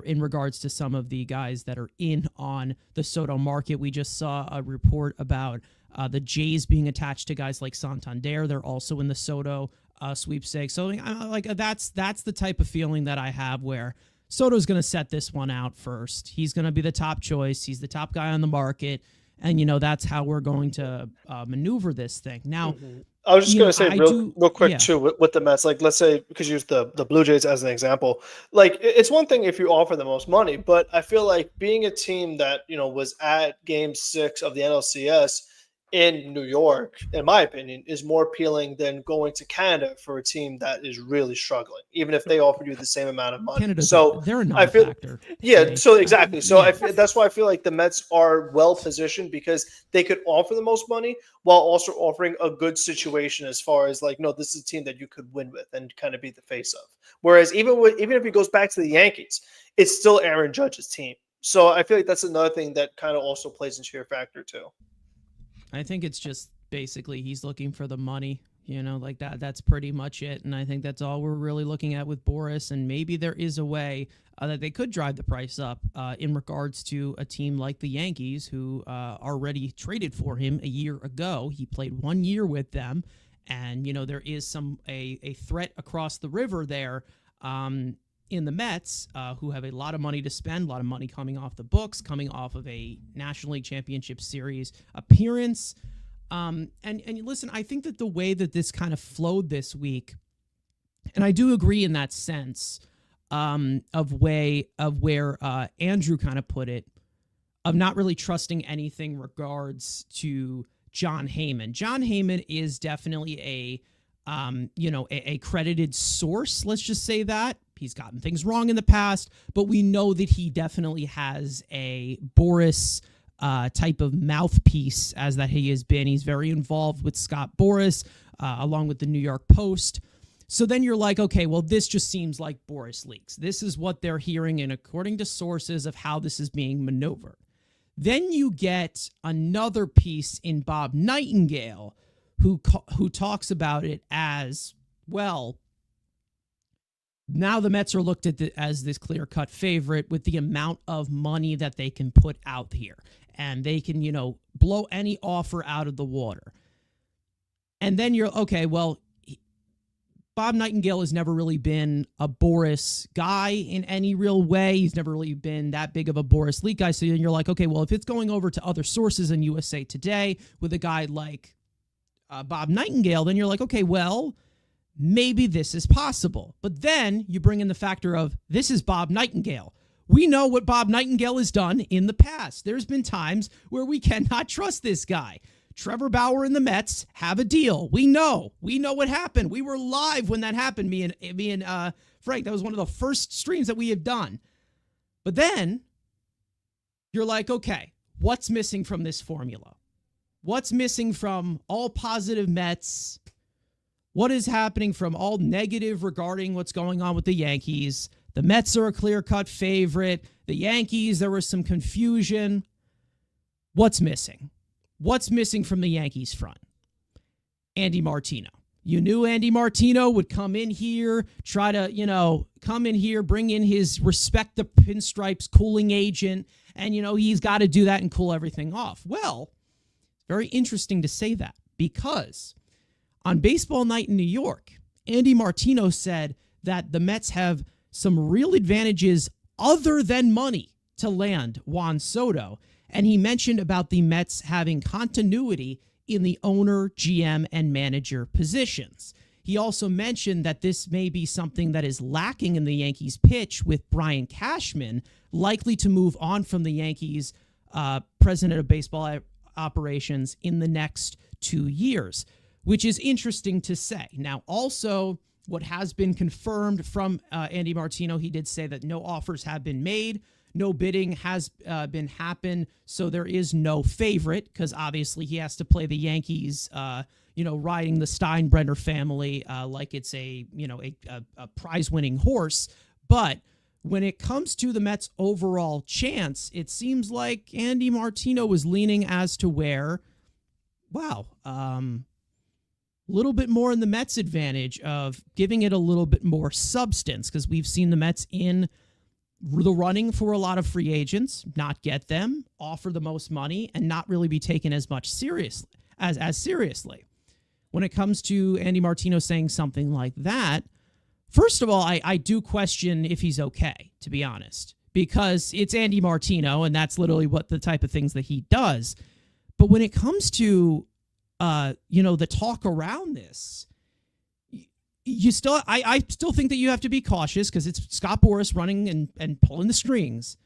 In regards to some of the guys that are in on the Soto market, we just saw a report about the Jays being attached to guys like Santander. They're also in the Soto sweepstakes. So that's the type of feeling that I have where Soto's going to set this one out first. He's going to be the top choice. He's the top guy on the market. And, that's how we're going to maneuver this thing. Now, I was just going to say real quick, too, with the Mets, like, let's say, because you use the Blue Jays as an example, like, it's one thing if you offer the most money, but I feel like being a team that, was at Game 6 of the NLCS in New York, in my opinion, is more appealing than going to Canada for a team that is really struggling, even if they offer you the same amount of money. They're a non-factor. Yeah, so exactly. So that's why I feel like the Mets are well positioned because they could offer the most money while also offering a good situation as far as like, no, this is a team that you could win with and kind of be the face of. Whereas even if he goes back to the Yankees, it's still Aaron Judge's team. So I feel like that's another thing that kind of also plays into your factor too. I think it's just basically he's looking for the money, like that. That's pretty much it. And I think that's all we're really looking at with Boras. And maybe there is a way that they could drive the price up in regards to a team like the Yankees, who already traded for him a year ago. He played 1 year with them. And, there is a threat across the river there in the Mets, who have a lot of money to spend, a lot of money coming off the books, coming off of a National League Championship Series appearance. And listen, I think that the way that this kind of flowed this week, and I do agree in that sense of where Andrew kind of put it, of not really trusting anything regards to Jon Heyman. Jon Heyman is definitely a credited source. Let's just say that. He's gotten things wrong in the past, but we know that he definitely has a Boras type of mouthpiece as that he has been. He's very involved with Scott Boras, along with the New York Post. So then you're like, okay, well, this just seems like Boras leaks. This is what they're hearing, and according to sources of how this is being maneuvered. Then you get another piece in Bob Nightingale, who talks about it as, well, now the Mets are looked at as this clear-cut favorite with the amount of money that they can put out here. And they can, blow any offer out of the water. And then you're, okay, well, Bob Nightingale has never really been a Boras guy in any real way. He's never really been that big of a Boras leak guy. So then you're like, okay, well, if it's going over to other sources in USA Today with a guy like Bob Nightingale, then you're like, okay, well, maybe this is possible. But then you bring in the factor of this is Bob Nightingale. We know what Bob Nightingale has done in the past. There's been times where we cannot trust this guy. Trevor Bauer and the Mets have a deal. We know what happened. We were live when that happened. Me and Frank, that was one of the first streams that we have done. But then you're like, okay, what's missing from this formula? What's missing from all positive Mets? What is happening from all negative regarding what's going on with the Yankees? The Mets are a clear-cut favorite. The Yankees, there was some confusion. What's missing? What's missing from the Yankees front? Andy Martino. You knew Andy Martino would come in here, try to, come in here, bring in his respect the pinstripes cooling agent, and, he's got to do that and cool everything off. Well, very interesting to say that because on Baseball Night in New York, Andy Martino said that the Mets have some real advantages other than money to land Juan Soto. And he mentioned about the Mets having continuity in the owner, GM, and manager positions. He also mentioned that this may be something that is lacking in the Yankees pitch with Brian Cashman, likely to move on from the Yankees president of baseball operations in the next 2 years, which is interesting to say. Now, also, what has been confirmed from Andy Martino, he did say that no offers have been made, no bidding has been happened, so there is no favorite because obviously he has to play the Yankees, riding the Steinbrenner family like it's a prize-winning horse. But when it comes to the Mets' overall chance, it seems like Andy Martino was leaning as to where, little bit more in the Mets' advantage of giving it a little bit more substance because we've seen the Mets in the running for a lot of free agents, not get them, offer the most money, and not really be taken as much seriously. When it comes to Andy Martino saying something like that, first of all, I do question if he's okay, to be honest, because it's Andy Martino, and that's literally what the type of things that he does. But when it comes to the talk around this, I still think that you have to be cautious because it's Scott Boras running and pulling the strings.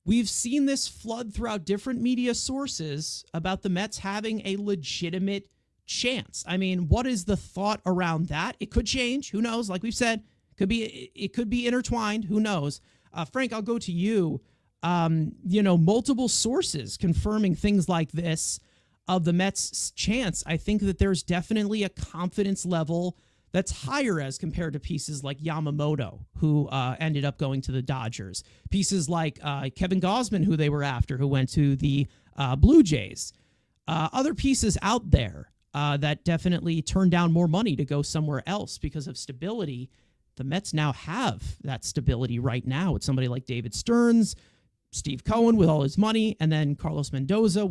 We've seen this flood throughout different media sources about the Mets having a legitimate chance. I mean, what is the thought around that? It could change. Who knows? Like we've said, it could be intertwined. Who knows? Frank, I'll go to you. Multiple sources confirming things like this of the Mets' chance. I think that there's definitely a confidence level that's higher as compared to pieces like Yamamoto, who ended up going to the Dodgers. Pieces like Kevin Gausman, who they were after, who went to the Blue Jays. Other pieces out there that definitely turned down more money to go somewhere else because of stability. The Mets now have that stability right now with somebody like David Stearns, Steve Cohen with all his money, and then Carlos Mendoza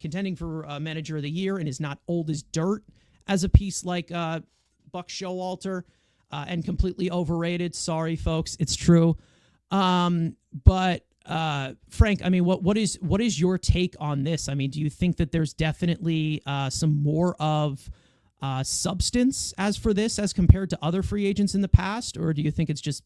contending for Manager of the Year and is not old as dirt as a piece like Buck Showalter and completely overrated. Sorry, folks, it's true. But Frank, I mean, what is your take on this? I mean, do you think that there's definitely some more of substance as for this as compared to other free agents in the past, or do you think it's just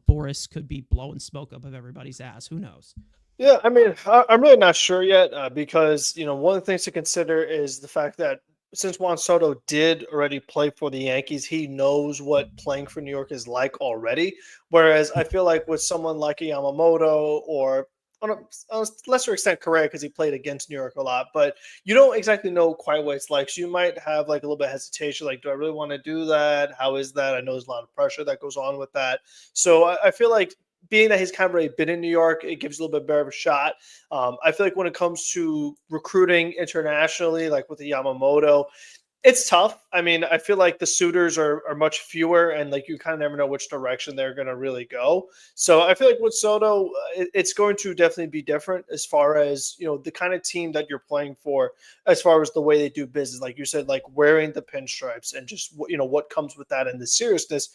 Boris could be blowing smoke up of everybody's ass? Who knows? Yeah, I mean, I'm really not sure yet because, one of the things to consider is the fact that since Juan Soto did already play for the Yankees, he knows what playing for New York is like already. Whereas I feel like with someone like a Yamamoto or on a lesser extent Correa, because he played against New York a lot, but you don't exactly know quite what it's like. So you might have like a little bit of hesitation, like, do I really want to do that? How is that? I know there's a lot of pressure that goes on with that. So I feel like being that he's kind of already been in New York, it gives a little bit better of a shot. I feel like when it comes to recruiting internationally, like with the Yamamoto, it's tough. I mean, I feel like the suitors are much fewer, and like you kind of never know which direction they're going to really go. So I feel like with Soto, it's going to definitely be different as far as the kind of team that you're playing for, as far as the way they do business. Like you said, like wearing the pinstripes and just what comes with that and the seriousness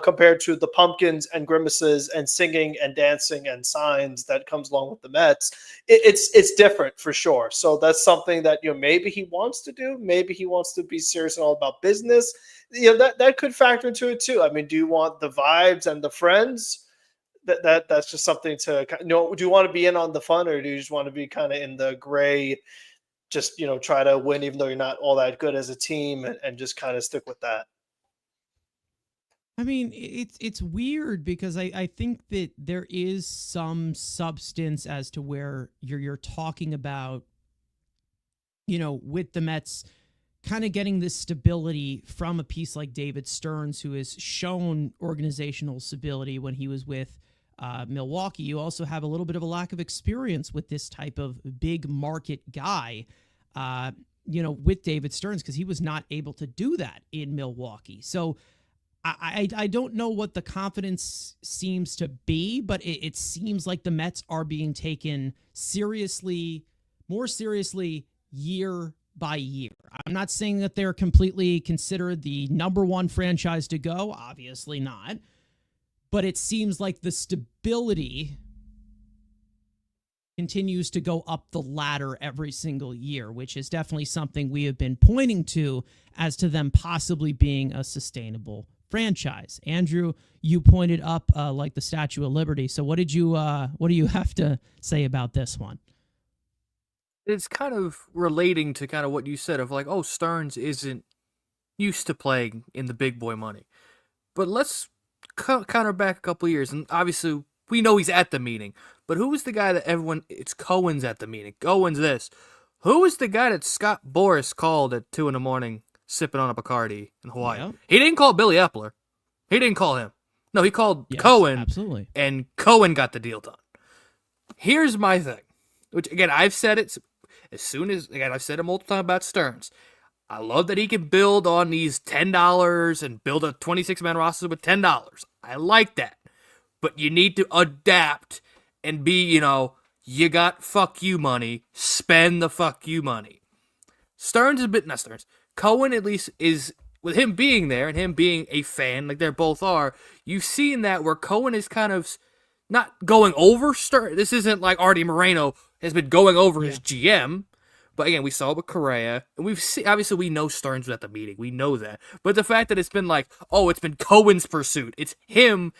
compared to the pumpkins and grimaces and singing and dancing and signs that comes along with the Mets. It's different for sure. So that's something that maybe he wants to do. Maybe he wants to be serious and all about business. that could factor into it too. I mean, do you want the vibes and the friends? That's just something to do you want to be in on the fun, or do you just want to be kind of in the gray, just try to win even though you're not all that good as a team, and just kind of stick with that? I mean, it's weird because I think that there is some substance as to where you're talking about, with the Mets kind of getting this stability from a piece like David Stearns, who has shown organizational stability when he was with Milwaukee. You also have a little bit of a lack of experience with this type of big market guy, with David Stearns, because he was not able to do that in Milwaukee. So I don't know what the confidence seems to be, but it seems like the Mets are being taken more seriously year by year. I'm not saying that they're completely considered the number one franchise to go, obviously not, but it seems like the stability continues to go up the ladder every single year, which is definitely something we have been pointing to as to them possibly being a sustainable franchise. Andrew, you pointed up like the Statue of Liberty. So what do you have to say about this one? It's kind of relating to kind of what you said of like, oh, Stearns isn't used to playing in the big boy money. But let's counter back a couple years, and obviously we know he's at the meeting. But who was the guy that it's Cohen's at the meeting? Cohen's this. Who was the guy that Scott Boras called at 2 a.m. sipping on a Bacardi in Hawaii? Yeah. He didn't call Billy Epler. He didn't call him. No, he called Cohen. Absolutely. And Cohen got the deal done. Here's my thing, which again, I've said it I've said it multiple times about Stearns. I love that he can build on these $10 and build a 26-man roster with $10. I like that. But you need to adapt and be, you got fuck you money, spend the fuck you money. Cohen at least is, with him being there and him being a fan, like they both are, you've seen that where Cohen is kind of not going over Stearns. This isn't like Artie Moreno has been going over his GM. But again, we saw it with Correa, and obviously we know Stearns was at the meeting. We know that. But the fact that it's been like, oh, it's been Cohen's pursuit. It's him.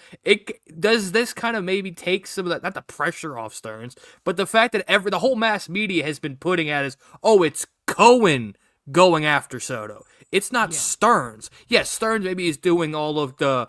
Does this kind of maybe take some of that, not the pressure off Stearns, but the fact that the whole mass media has been putting at is, oh, it's Cohen going after Soto. It's not Stearns. Yes, Stearns maybe is doing all of the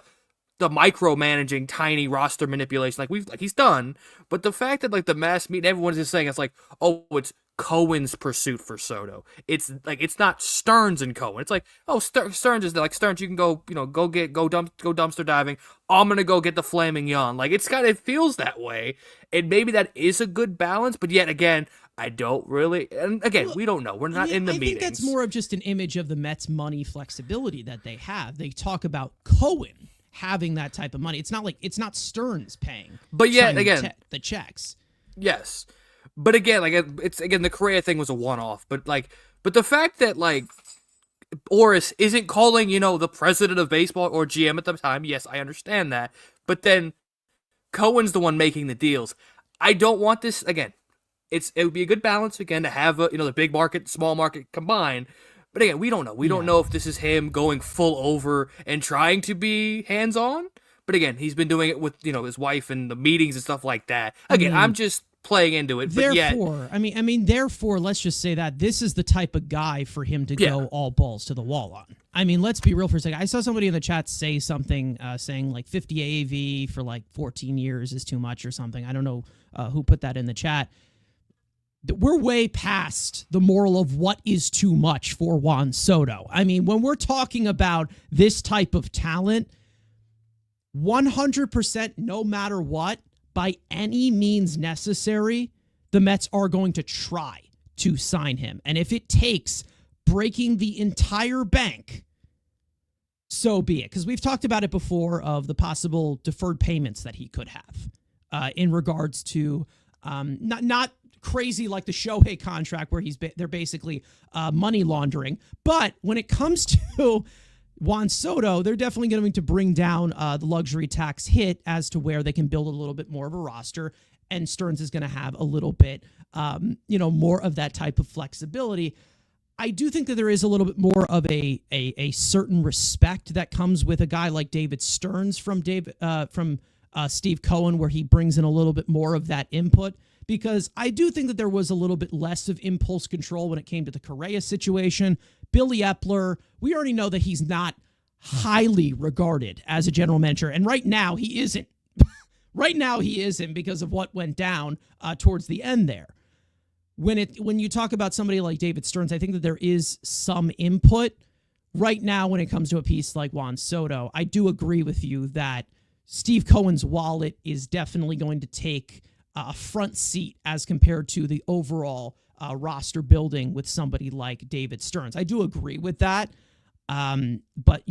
micromanaging, tiny roster manipulation like he's done. But the fact that like the mass media, everyone's just saying it's like, oh, it's Cohen's pursuit for Soto. It's like, it's not Stearns and Cohen. It's like, oh, Stearns is like, Stearns, you can go dumpster diving. I'm gonna go get the flaming yawn. Like, it feels that way, and maybe that is a good balance. But yet again, I don't really. And again, we don't know. We're not in the meetings. I think that's more of just an image of the Mets' money flexibility that they have. They talk about Cohen having that type of money. It's not Stearns paying. But yet again, the checks. Yes. But again, the Correa thing was a one-off. But the fact that like Boras isn't calling, the president of baseball or GM at the time. Yes, I understand that. But then Cohen's the one making the deals. I don't want this again. It would be a good balance again to have the big market, small market combined. But again, we don't know. We don't know if this is him going full over and trying to be hands-on. But again, he's been doing it with his wife and the meetings and stuff like that. Again, I'm just playing into it. But therefore, let's just say that this is the type of guy for him to go all balls to the wall on. I mean, let's be real for a second. I saw somebody in the chat say something saying like 50 AAV for like 14 years is too much or something. I don't know who put that in the chat. We're way past the moral of what is too much for Juan Soto. I mean, when we're talking about this type of talent, 100% no matter what, by any means necessary, the Mets are going to try to sign him. And if it takes breaking the entire bank, so be it. Because we've talked about it before of the possible deferred payments that he could have in regards to not crazy like the Shohei contract where they're basically money laundering. But when it comes to Juan Soto, they're definitely going to bring down the luxury tax hit as to where they can build a little bit more of a roster. And Stearns is going to have a little bit, more of that type of flexibility. I do think that there is a little bit more of a certain respect that comes with a guy like David Stearns from Steve Cohen, where he brings in a little bit more of that input. Because I do think that there was a little bit less of impulse control when it came to the Correa situation. Billy Epler, we already know that he's not highly regarded as a general manager, and right now he isn't. Right now he isn't because of what went down towards the end there. When you talk about somebody like David Stearns, I think that there is some input. Right now, when it comes to a piece like Juan Soto, I do agree with you that Steve Cohen's wallet is definitely going to take a front seat as compared to the overall roster building with somebody like David Stearns. I do agree with that. But,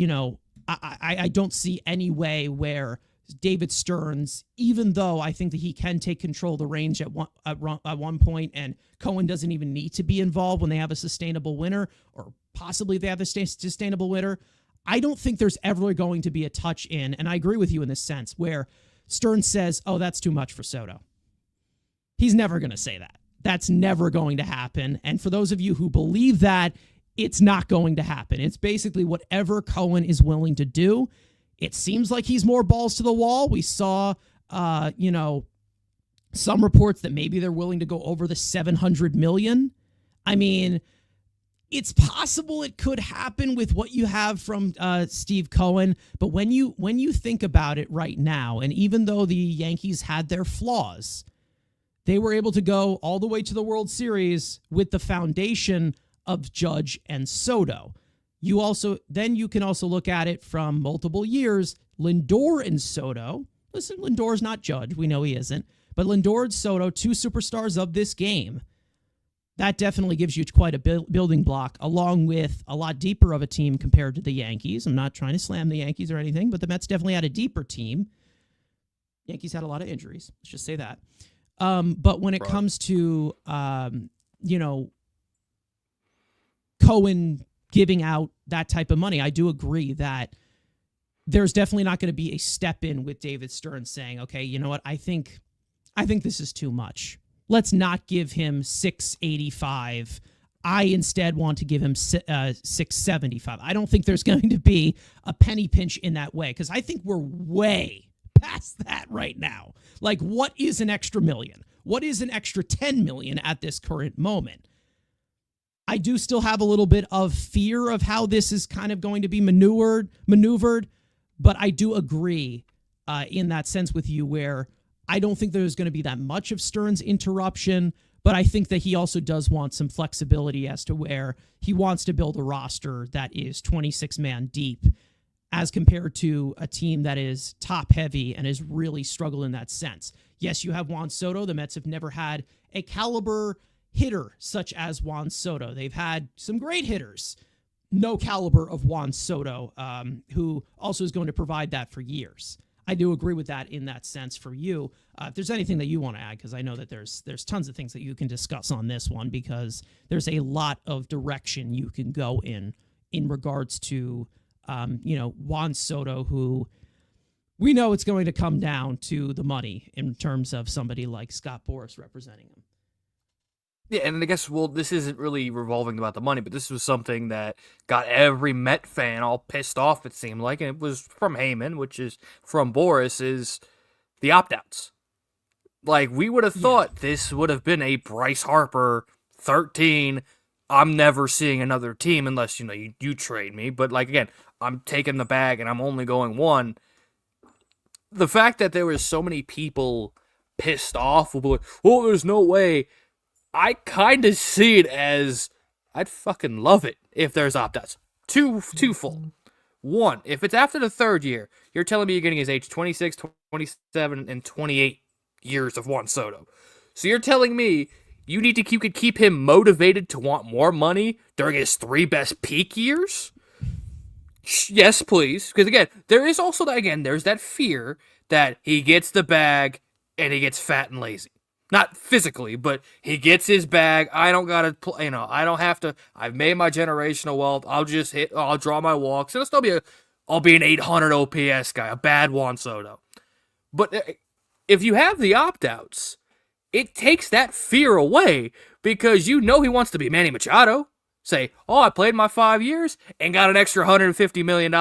I don't see any way where David Stearns, even though I think that he can take control of the range at one point, and Cohen doesn't even need to be involved when they have a sustainable winner, or possibly they have a sustainable winner, I don't think there's ever going to be a touch in, and I agree with you in this sense, where Stearns says, oh, that's too much for Soto. He's never going to say that. That's never going to happen. And for those of you who believe that, it's not going to happen. It's basically whatever Cohen is willing to do. It seems like he's more balls to the wall. We saw, some reports that maybe they're willing to go over the $700 million. I mean, it's possible it could happen with what you have from Steve Cohen. But when you think about it right now, and even though the Yankees had their flaws, they were able to go all the way to the World Series with the foundation of Judge and Soto. You can also look at it from multiple years. Lindor and Soto. Listen, Lindor's not Judge. We know he isn't. But Lindor and Soto, two superstars of this game, that definitely gives you quite a building block, along with a lot deeper of a team compared to the Yankees. I'm not trying to slam the Yankees or anything, but the Mets definitely had a deeper team. Yankees had a lot of injuries. Let's just say that. But when it comes to, Cohen giving out that type of money, I do agree that there's definitely not going to be a step in with David Stearns saying, okay, you know what? I think this is too much. Let's not give him $685. I instead want to give him $675. I don't think there's going to be a penny pinch in that way, because I think we're way past that right now. Like, what is an extra million? What is an extra 10 million at this current moment? I do still have a little bit of fear of how this is kind of going to be maneuvered, but I do agree in that sense with you, where I don't think there's going to be that much of Stearns' interruption, but I think that he also does want some flexibility as to where he wants to build a roster that is 26-man deep, as compared to a team that is top-heavy and has really struggled in that sense. Yes, you have Juan Soto. The Mets have never had a caliber hitter such as Juan Soto. They've had some great hitters. No caliber of Juan Soto, who also is going to provide that for years. I do agree with that in that sense for you. If there's anything that you want to add, because I know that there's tons of things that you can discuss on this one, because there's a lot of direction you can go in regards to Juan Soto, who we know it's going to come down to the money in terms of somebody like Scott Boras representing him. Yeah, and I guess, this isn't really revolving about the money, but this was something that got every Met fan all pissed off, it seemed like, and it was from Heyman, which is from Boras, is the opt-outs. Like, we would have thought this would have been a Bryce Harper 13, I'm never seeing another team unless, you trade me, but, like, again, I'm taking the bag and I'm only going one. The fact that there was so many people pissed off, will be like, oh, there's no way. I kind of see it as, I'd fucking love it if there's opt-outs. Twofold. One, if it's after the third year, you're telling me you're getting his age 26, 27, and 28 years of Juan Soto. So you're telling me you could keep him motivated to want more money during his 3 best peak years? Yes, please. Because again, there is also there's that fear that he gets the bag and he gets fat and lazy. Not physically, but he gets his bag. I don't gotta, I don't have to. I've made my generational wealth. I'll draw my walks, and I'll be an 800 OPS guy, a bad Juan Soto. But if you have the opt-outs, it takes that fear away, because he wants to be Manny Machado. Say, oh, I played my 5 years and got an extra $150 million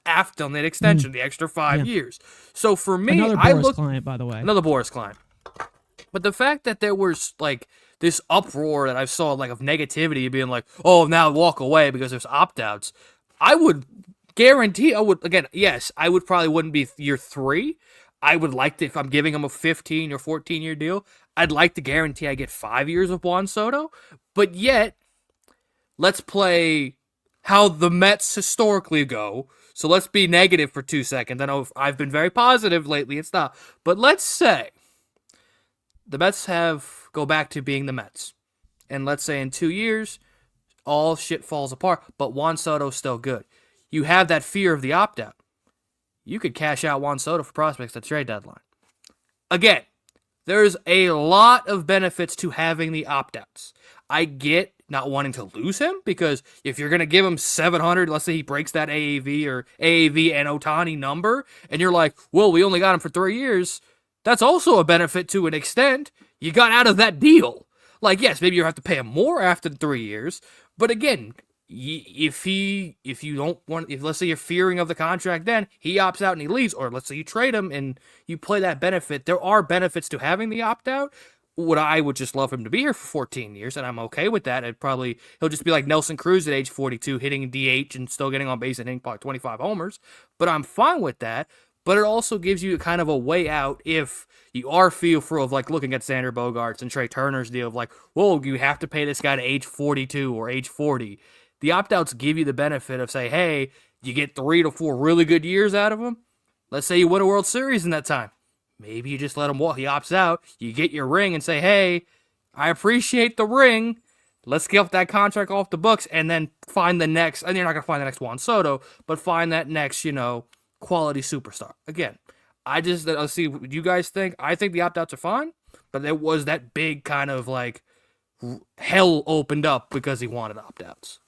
after on that extension, the extra 5 years. So for me, another Boris client, by the way. Another Boris client. But the fact that there was like this uproar that I saw like of negativity being like, oh, now walk away because there's opt-outs, I would guarantee I would probably wouldn't be year 3. I would like to, if I'm giving him a 15 or 14 year deal, I'd like to guarantee I get 5 years of Juan Soto. But yet, let's play how the Mets historically go. So let's be negative for 2 seconds. I know I've been very positive lately. It's not. But let's say the Mets go back to being the Mets. And let's say in 2 years, all shit falls apart, but Juan Soto's still good. You have that fear of the opt-out. You could cash out Juan Soto for prospects at trade deadline. Again, there's a lot of benefits to having the opt-outs. I get not wanting to lose him, because if you're going to give him 700, let's say he breaks that AAV and Ohtani number, and you're like, well, we only got him for 3 years, that's also a benefit to an extent. You got out of that deal. Like, yes, maybe you have to pay him more after 3 years, but again, if let's say you're fearing of the contract, then he opts out and he leaves, or let's say you trade him and you play that benefit, there are benefits to having the opt-out. I would just love him to be here for 14 years, and I'm okay with that. He'll just be like Nelson Cruz at age 42, hitting DH and still getting on base and hitting probably 25 homers, but I'm fine with that. But it also gives you kind of a way out if you are fearful of like looking at Xander Bogaerts and Trey Turner's deal of like, whoa, you have to pay this guy to age 42 or age 40. The opt-outs give you the benefit of say, hey, you get 3 to 4 really good years out of him. Let's say you win a World Series in that time. Maybe you just let him walk. He opts out. You get your ring and say, hey, I appreciate the ring. Let's get that contract off the books and then find the next, and you're not going to find the next Juan Soto, but find that next, quality superstar. Again, I'll see what you guys think. I think the opt-outs are fine, but there was that big kind of like hell opened up because he wanted opt-outs.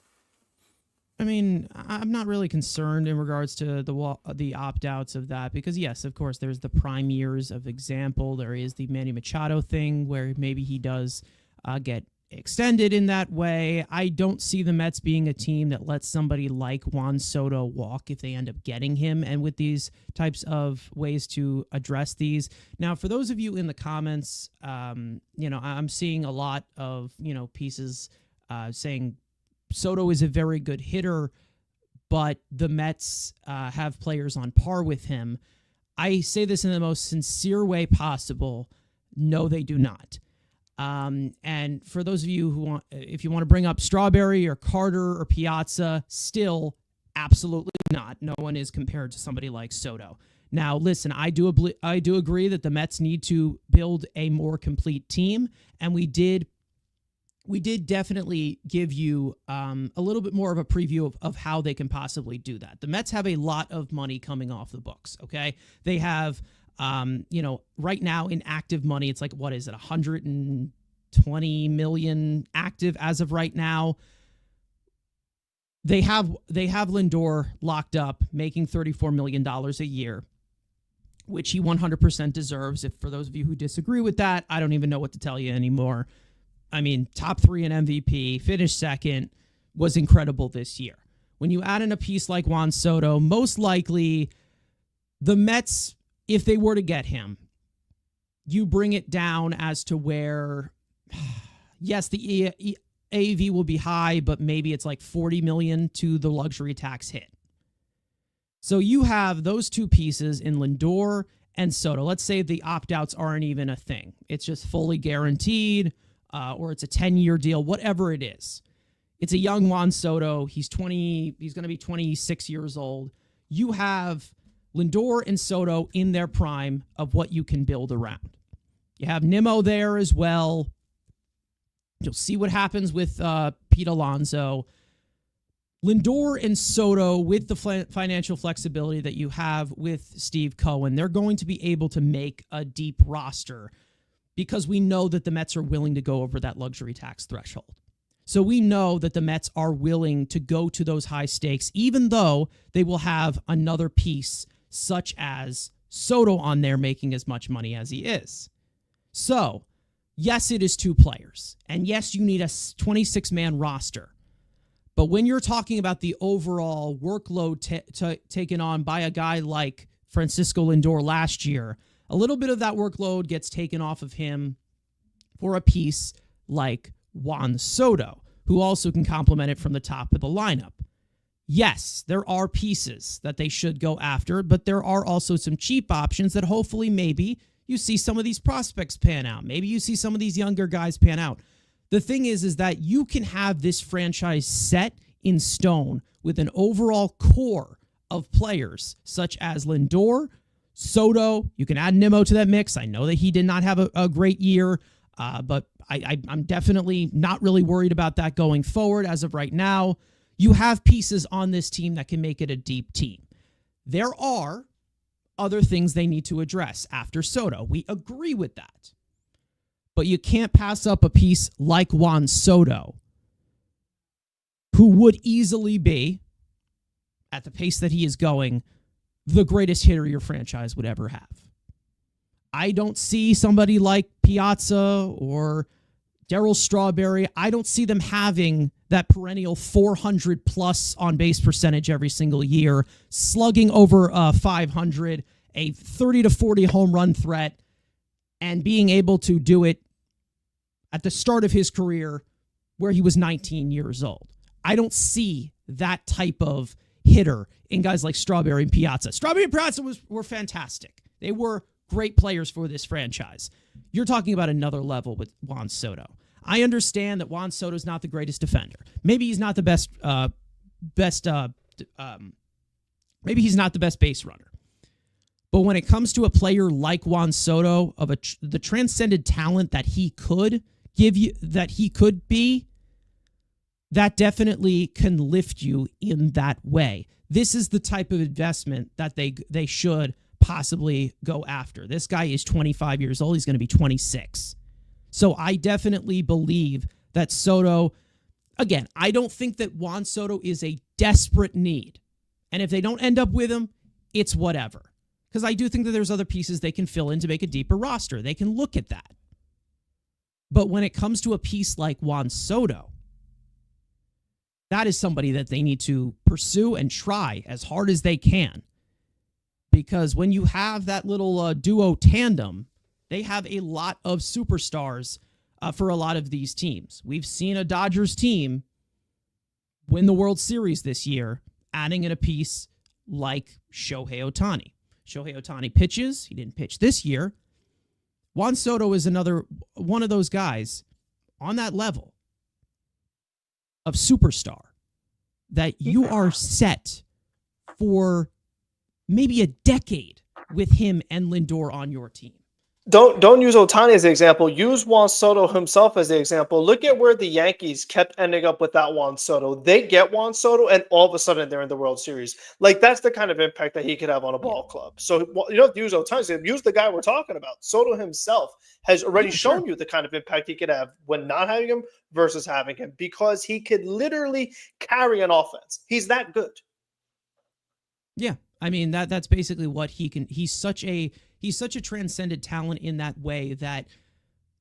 I mean, I'm not really concerned in regards to the opt-outs of that, because yes, of course, there's the prime years of example. There is the Manny Machado thing where maybe he does get extended in that way. I don't see the Mets being a team that lets somebody like Juan Soto walk if they end up getting him, and with these types of ways to address these. Now, for those of you in the comments, I'm seeing a lot of, pieces saying Soto is a very good hitter, but the Mets have players on par with him. I say this in the most sincere way possible. No, they do not. And for those of you if you want to bring up Strawberry or Carter or Piazza, still absolutely not. No one is compared to somebody like Soto. Now, listen, I do agree that the Mets need to build a more complete team, and we did definitely give you a little bit more of a preview of how they can possibly do that. The Mets have a lot of money coming off the books, okay? They have, right now in active money, it's like, what is it, 120 million active as of right now. They have Lindor locked up, making $34 million a year, which he 100% deserves. For those of you who disagree with that, I don't even know what to tell you anymore. I mean, top 3 in MVP, finished second, was incredible this year. When you add in a piece like Juan Soto, most likely the Mets, if they were to get him, you bring it down as to where, yes, the AAV will be high, but maybe it's like 40 million to the luxury tax hit. So you have those two pieces in Lindor and Soto. Let's say the opt-outs aren't even a thing. It's just fully guaranteed, or it's a 10-year deal, whatever it is. It's a young Juan Soto. He's going to be 26 years old. You have Lindor and Soto in their prime of what you can build around. You have Nimmo there as well. You'll see what happens with Pete Alonso. Lindor and Soto, with the financial flexibility that you have with Steve Cohen, they're going to be able to make a deep roster, because we know that the Mets are willing to go over that luxury tax threshold. So we know that the Mets are willing to go to those high stakes, even though they will have another piece such as Soto on there making as much money as he is. So, yes, it is 2 players. And yes, you need a 26-man roster. But when you're talking about the overall workload taken on by a guy like Francisco Lindor last year, a little bit of that workload gets taken off of him for a piece like Juan Soto, who also can complement it from the top of the lineup. Yes, there are pieces that they should go after, but there are also some cheap options that hopefully maybe you see some of these prospects pan out. Maybe you see some of these younger guys pan out. The thing is that you can have this franchise set in stone with an overall core of players such as Lindor, Soto. You can add Nimmo to that mix. I know that he did not have a great year, but I'm definitely not really worried about that going forward as of right now. You have pieces on this team that can make it a deep team. There are other things they need to address after Soto. We agree with that. But you can't pass up a piece like Juan Soto, who would easily be, at the pace that he is going, the greatest hitter your franchise would ever have. I don't see somebody like Piazza or Darryl Strawberry. I don't see them having that perennial 400 plus on base percentage every single year, slugging over 500, a 30 to 40 home run threat, and being able to do it at the start of his career where he was 19 years old. I don't see that type of hitter in guys like Strawberry and Piazza. Strawberry and Piazza were fantastic. They were great players for this franchise. You're talking about another level with Juan Soto. I understand that Juan Soto is not the greatest defender. Maybe he's not the best maybe he's not the best base runner. But when it comes to a player like Juan Soto, of the transcended talent that he could give you, that he could be, that definitely can lift you in that way. This is the type of investment that they should possibly go after. This guy is 25 years old. He's going to be 26. So I definitely believe that Soto, again, I don't think that Juan Soto is a desperate need. And if they don't end up with him, it's whatever. Because I do think that there's other pieces they can fill in to make a deeper roster. They can look at that. But when it comes to a piece like Juan Soto, that is somebody that they need to pursue and try as hard as they can. Because when you have that little duo tandem, they have a lot of superstars for a lot of these teams. We've seen a Dodgers team win the World Series this year, adding in a piece like Shohei Ohtani. Shohei Ohtani pitches. He didn't pitch this year. Juan Soto is another one of those guys on that level of superstar that you are set for maybe a decade with him and Lindor on your team. Don't use Ohtani as an example. Use Juan Soto himself as the example. Look at where the Yankees kept ending up with that Juan Soto. They get Juan Soto, and all of a sudden they're in the World Series. Like, that's the kind of impact that he could have on a ball club. So you don't use Ohtani. Use the guy we're talking about. Soto himself has already shown you the kind of impact he could have when not having him versus having him, because he could literally carry an offense. He's that good. Yeah, I mean that's basically what he can. He's such a transcendent talent in that way that,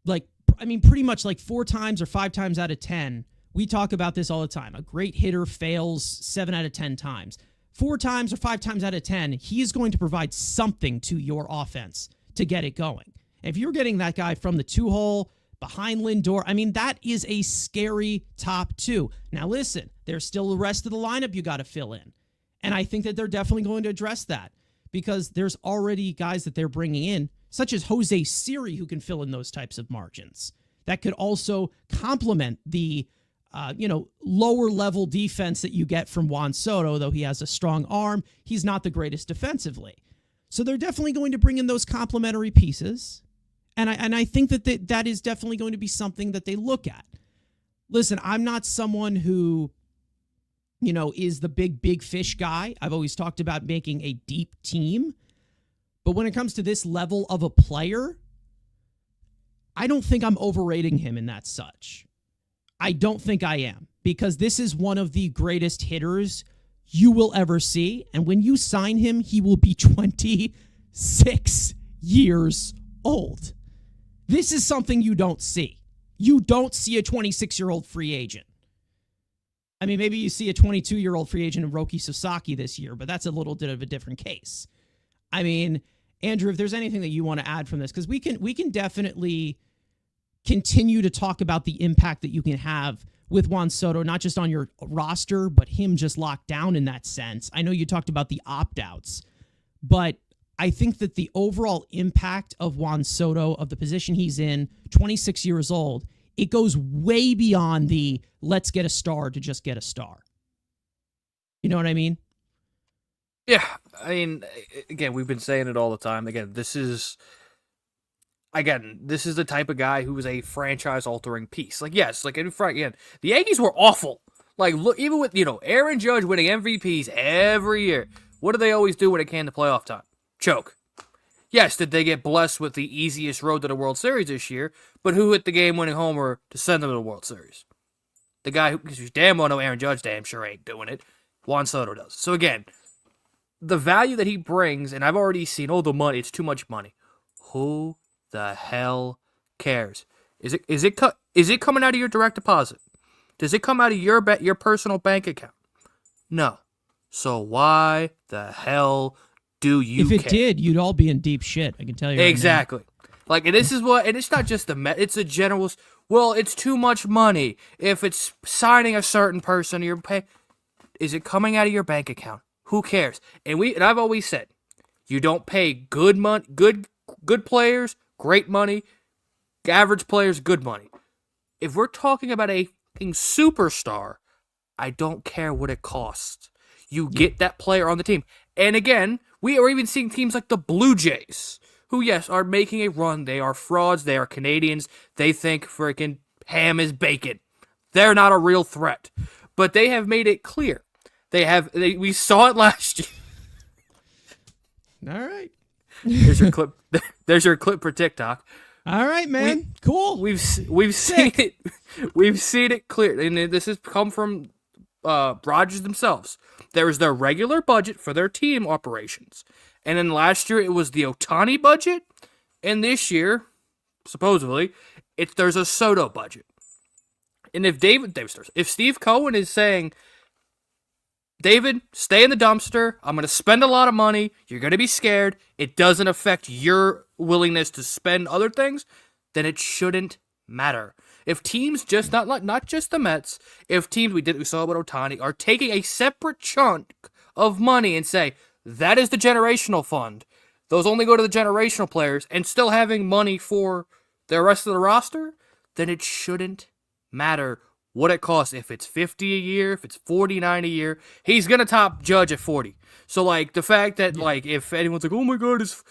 like, I mean, pretty much like 4 times or 5 times out of 10, we talk about this all the time. A great hitter fails 7 out of 10 times. 4 times or 5 times out of 10, he is going to provide something to your offense to get it going. If you're getting that guy from the 2-hole behind Lindor, I mean, that is a scary top 2. Now, listen, there's still the rest of the lineup you got to fill in. And I think that they're definitely going to address that, because there's already guys that they're bringing in, such as Jose Siri, who can fill in those types of margins. That could also complement the, lower level defense that you get from Juan Soto, though he has a strong arm. He's not the greatest defensively. So they're definitely going to bring in those complementary pieces. And I think that that is definitely going to be something that they look at. Listen, I'm not someone who, is the big fish guy. I've always talked about making a deep team. But when it comes to this level of a player, I don't think I'm overrating him in that such. I don't think I am, because this is one of the greatest hitters you will ever see. And when you sign him, he will be 26 years old. This is something you don't see. You don't see a 26-year-old free agent. I mean, maybe you see a 22-year-old free agent in Roki Sasaki this year, but that's a little bit of a different case. I mean, Andrew, if there's anything that you want to add from this, because we can definitely continue to talk about the impact that you can have with Juan Soto, not just on your roster, but him just locked down in that sense. I know you talked about the opt-outs, but I think that the overall impact of Juan Soto, of the position he's in, 26 years old, it goes way beyond the let's get a star to just get a star. You know what I mean? Yeah, I mean, again, we've been saying it all the time. Again, this is the type of guy who is a franchise-altering piece. Like, yes, like in front, again, the Yankees were awful. Like, look, even with Aaron Judge winning MVPs every year, what do they always do when it came to playoff time? Choke. Yes, did they get blessed with the easiest road to the World Series this year? But who hit the game-winning homer to send them to the World Series? The guy who, because you damn well know Aaron Judge damn sure ain't doing it. Juan Soto does. So again, the value that he brings, and I've already seen, the money, it's too much money. Who the hell cares? Is it coming out of your direct deposit? Does it come out of your personal bank account? No. So why the hell do you care? If it did, you'd all be in deep shit. I can tell you. Exactly. Like, and this is what, and it's not just the Met, it's a general, well, it's too much money. If it's signing a certain person, you're paying, is it coming out of your bank account? Who cares? And I've always said, you don't pay good money, good players, great money, average players, good money. If we're talking about a fucking superstar, I don't care what it costs. You get that player on the team. And again, we are even seeing teams like the Blue Jays, who, yes, are making a run. They are frauds. They are Canadians. They think freaking ham is bacon. They're not a real threat. But they have made it clear. We saw it last year. All right. There's your clip. There's your clip for TikTok. All right, man. Cool. We've seen it. We've seen it clear, and this has come from Rogers themselves. There is their regular budget for their team operations, and then last year it was the Ohtani budget, and this year, supposedly, there's a Soto budget. And if Steve Cohen is saying, David, stay in the dumpster. I'm going to spend a lot of money. You're going to be scared. It doesn't affect your willingness to spend other things, then it shouldn't matter. If teams not just the Mets, if teams we saw about Ohtani are taking a separate chunk of money and say, that is the generational fund. Those only go to the generational players and still having money for the rest of the roster, then it shouldn't matter what it costs. If it's $50 a year, if it's $49 a year, he's gonna top Judge at $40. So like the fact that like if anyone's like, oh my god, is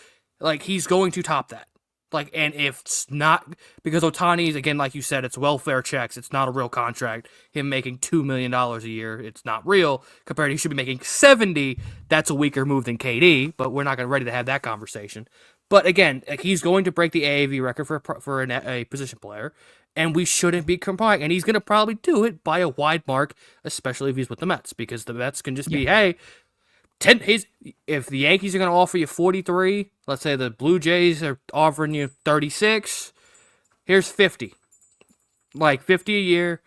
like he's going to top that. Like, and if it's not, because Ohtani's, again, like you said, it's welfare checks. It's not a real contract. Him making $2 million a year, it's not real. Compared to he should be making 70. That's a weaker move than KD. But we're not ready to have that conversation. But again, like, he's going to break the AAV record for a position player, and we shouldn't be complying. And he's going to probably do it by a wide mark, especially if he's with the Mets, because the Mets can just be, hey, if the Yankees are going to offer you 43, let's say the Blue Jays are offering you 36, here's 50. Like 50 a year.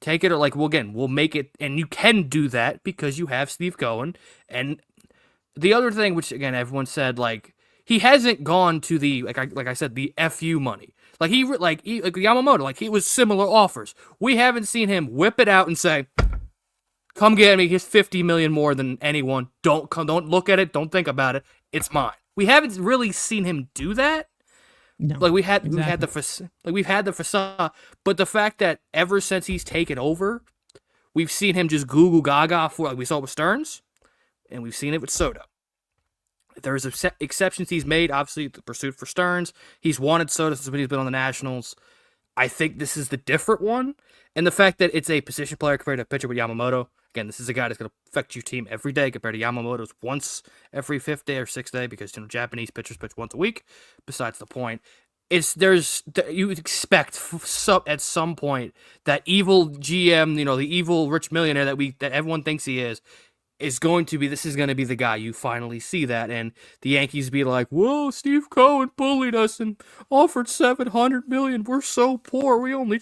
Take it, like, well, again, we'll make it, and you can do that because you have Steve Cohen. And the other thing, which, again, everyone said, like, he hasn't gone to the, like I said, the FU money. Like Yamamoto, like, he was similar offers. We haven't seen him whip it out and say, come get me. Here's $50 million more than anyone. Don't look at it. Don't think about it. It's mine. We haven't really seen him do that. No, like we've had the facade, but the fact that ever since he's taken over, we've seen him just goo goo gaga for, like we saw with Stearns, and we've seen it with Soto. There's exceptions he's made. Obviously, the pursuit for Stearns. He's wanted Soto since when he's been on the Nationals. I think this is the different one, and the fact that it's a position player compared to a pitcher with Yamamoto. Again, this is a guy that's going to affect your team every day compared to Yamamoto's once every 5th day or 6th day, because Japanese pitchers pitch once a week. Besides the point, you expect at some point that evil GM, the evil rich millionaire that everyone thinks he is going to be. This is going to be the guy. You finally see that, and the Yankees be like, "Whoa, Steve Cohen bullied us and offered $700 million. We're so poor. We only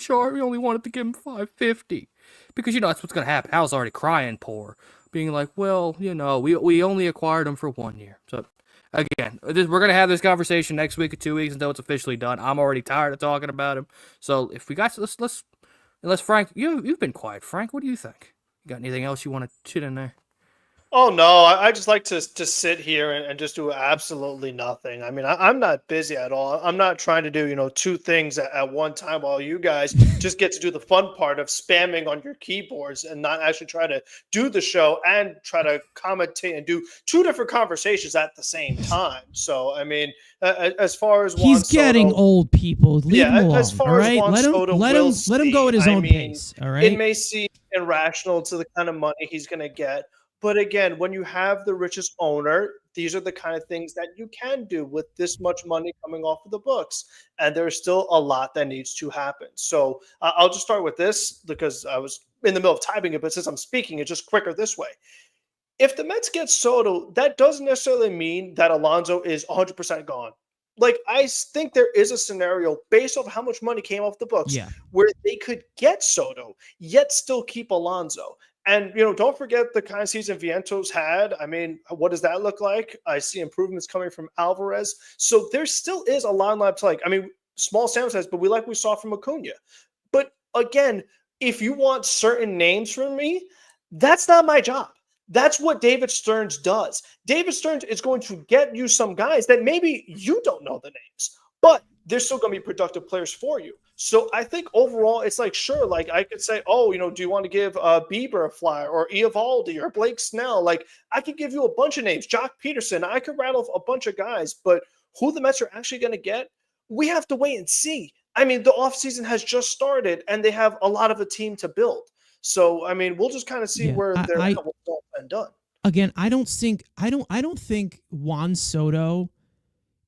wanted to give him $550." because that's what's going to happen. Hal's already crying poor, being like, well, we only acquired him for 1 year. So again, we're going to have this conversation next week or 2 weeks until it's officially done. I'm already tired of talking about him. So if we got unless Frank, you've been quiet. Frank, what do you think? You got anything else you want to chit in there? Oh no, I just like to sit here and just do absolutely nothing. I mean, I'm not busy at all. I'm not trying to do, two things at one time while you guys just get to do the fun part of spamming on your keyboards and not actually try to do the show and try to commentate and do two different conversations at the same time. So, I mean, as far as Juan he's getting Soto, old, people. Leave him alone. as far all as right, Juan Soto let him go at his own pace. All right, it may seem irrational to the kind of money he's going to get. But again, when you have the richest owner, these are the kind of things that you can do with this much money coming off of the books. And there's still a lot that needs to happen. So I'll just start with this because I was in the middle of typing it, but since I'm speaking, it's just quicker this way. If the Mets get Soto, that doesn't necessarily mean that Alonso is 100% gone. Like, I think there is a scenario based off how much money came off the books where they could get Soto, yet still keep Alonso. And, don't forget the kind of season Vientos had. I mean, what does that look like? I see improvements coming from Alvarez. So there still is a line left to like. I mean, small sample size, but we saw from Acuna. But again, if you want certain names from me, that's not my job. That's what David Stearns does. David Stearns is going to get you some guys that maybe you don't know the names, but they're still going to be productive players for you. So I think overall, it's like, sure, like I could say, oh, do you want to give Bieber a flyer or Eovaldi or Blake Snell? Like I could give you a bunch of names, Jock Peterson. I could rattle off a bunch of guys, but who the Mets are actually going to get, we have to wait and see. I mean, the offseason has just started and they have a lot of a team to build. So, I mean, we'll just kind of see where they're at when it's all been done. Again, I don't think Juan Soto